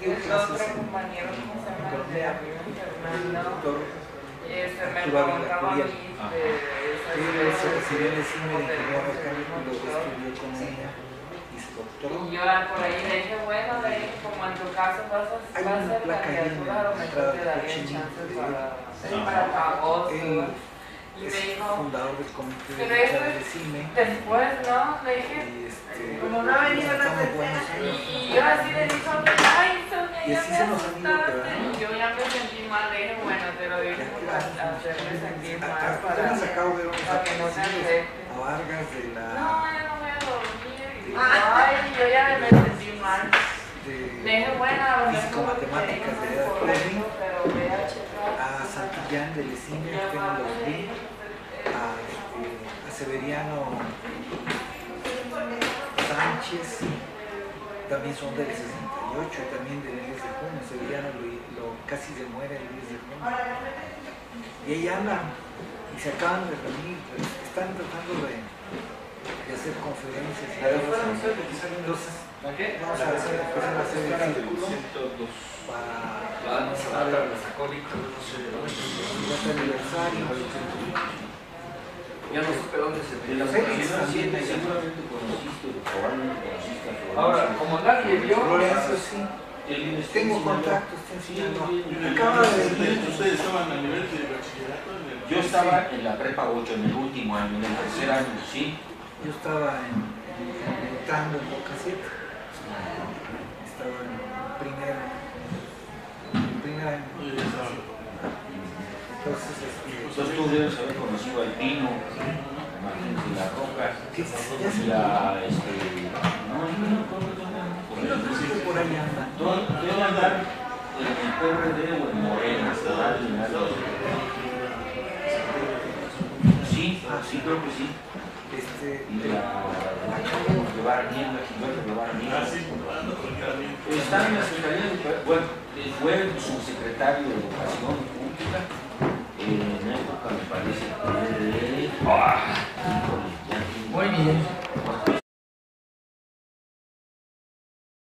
El otro compañero, ¿cómo se llama? El de arriba, Fernando. Me preguntaba a mí y yo por ahí le dije, bueno, como en tu caso vas a ser candidatura, a lo mejor te darían chances para agosto. Y me dijo, pero eso es después, ¿no? Le dije, como no ha venido la tercera. y yo así le dije, ay, Sonia, ya me asustaste. Y yo ya me sentí mal, le dije, bueno, te lo digo para hacerme sentir mal, para que no se afecte. No, ya no voy a dormir. Y digo, ay, yo ya me sentí mal. Le dije, bueno, a lo mejor matemáticas de correcto, pero ve a checar. a Santillán de Lecine, que no los vi, a Severiano Sánchez, también son del 68, también del 10 de junio. Severiano casi se muere el 10 de junio. Y ahí andan, y se acaban de reunir, están tratando de hacer conferencias. Entonces, vamos a hacer el círculo para los aniversario. Ya no supe dónde se De las oficinas seguramente conociste, probablemente conociste a Florencio. Ahora, como nadie vio, Florencio sí. Tengo contactos, acaba de venir. ¿Ustedes estaban a nivel de bachillerato? Yo estaba en la prepa 8, en el último año, en el tercer año, sí. Yo estaba entrando en Boca 7. Estaba en primer año. Entonces, Entonces tú debes haber conocido al Pino, Martínez de la Roca, y por ahí anda. Debe andar en el PRD o en Morena, sí, creo que sí. Y la Guevara Niebla, Gilberto Guevara Niebla. Está en la Secretaría de Educación, bueno, fue subsecretario de Educación Pública. En época me parece que Muy bien.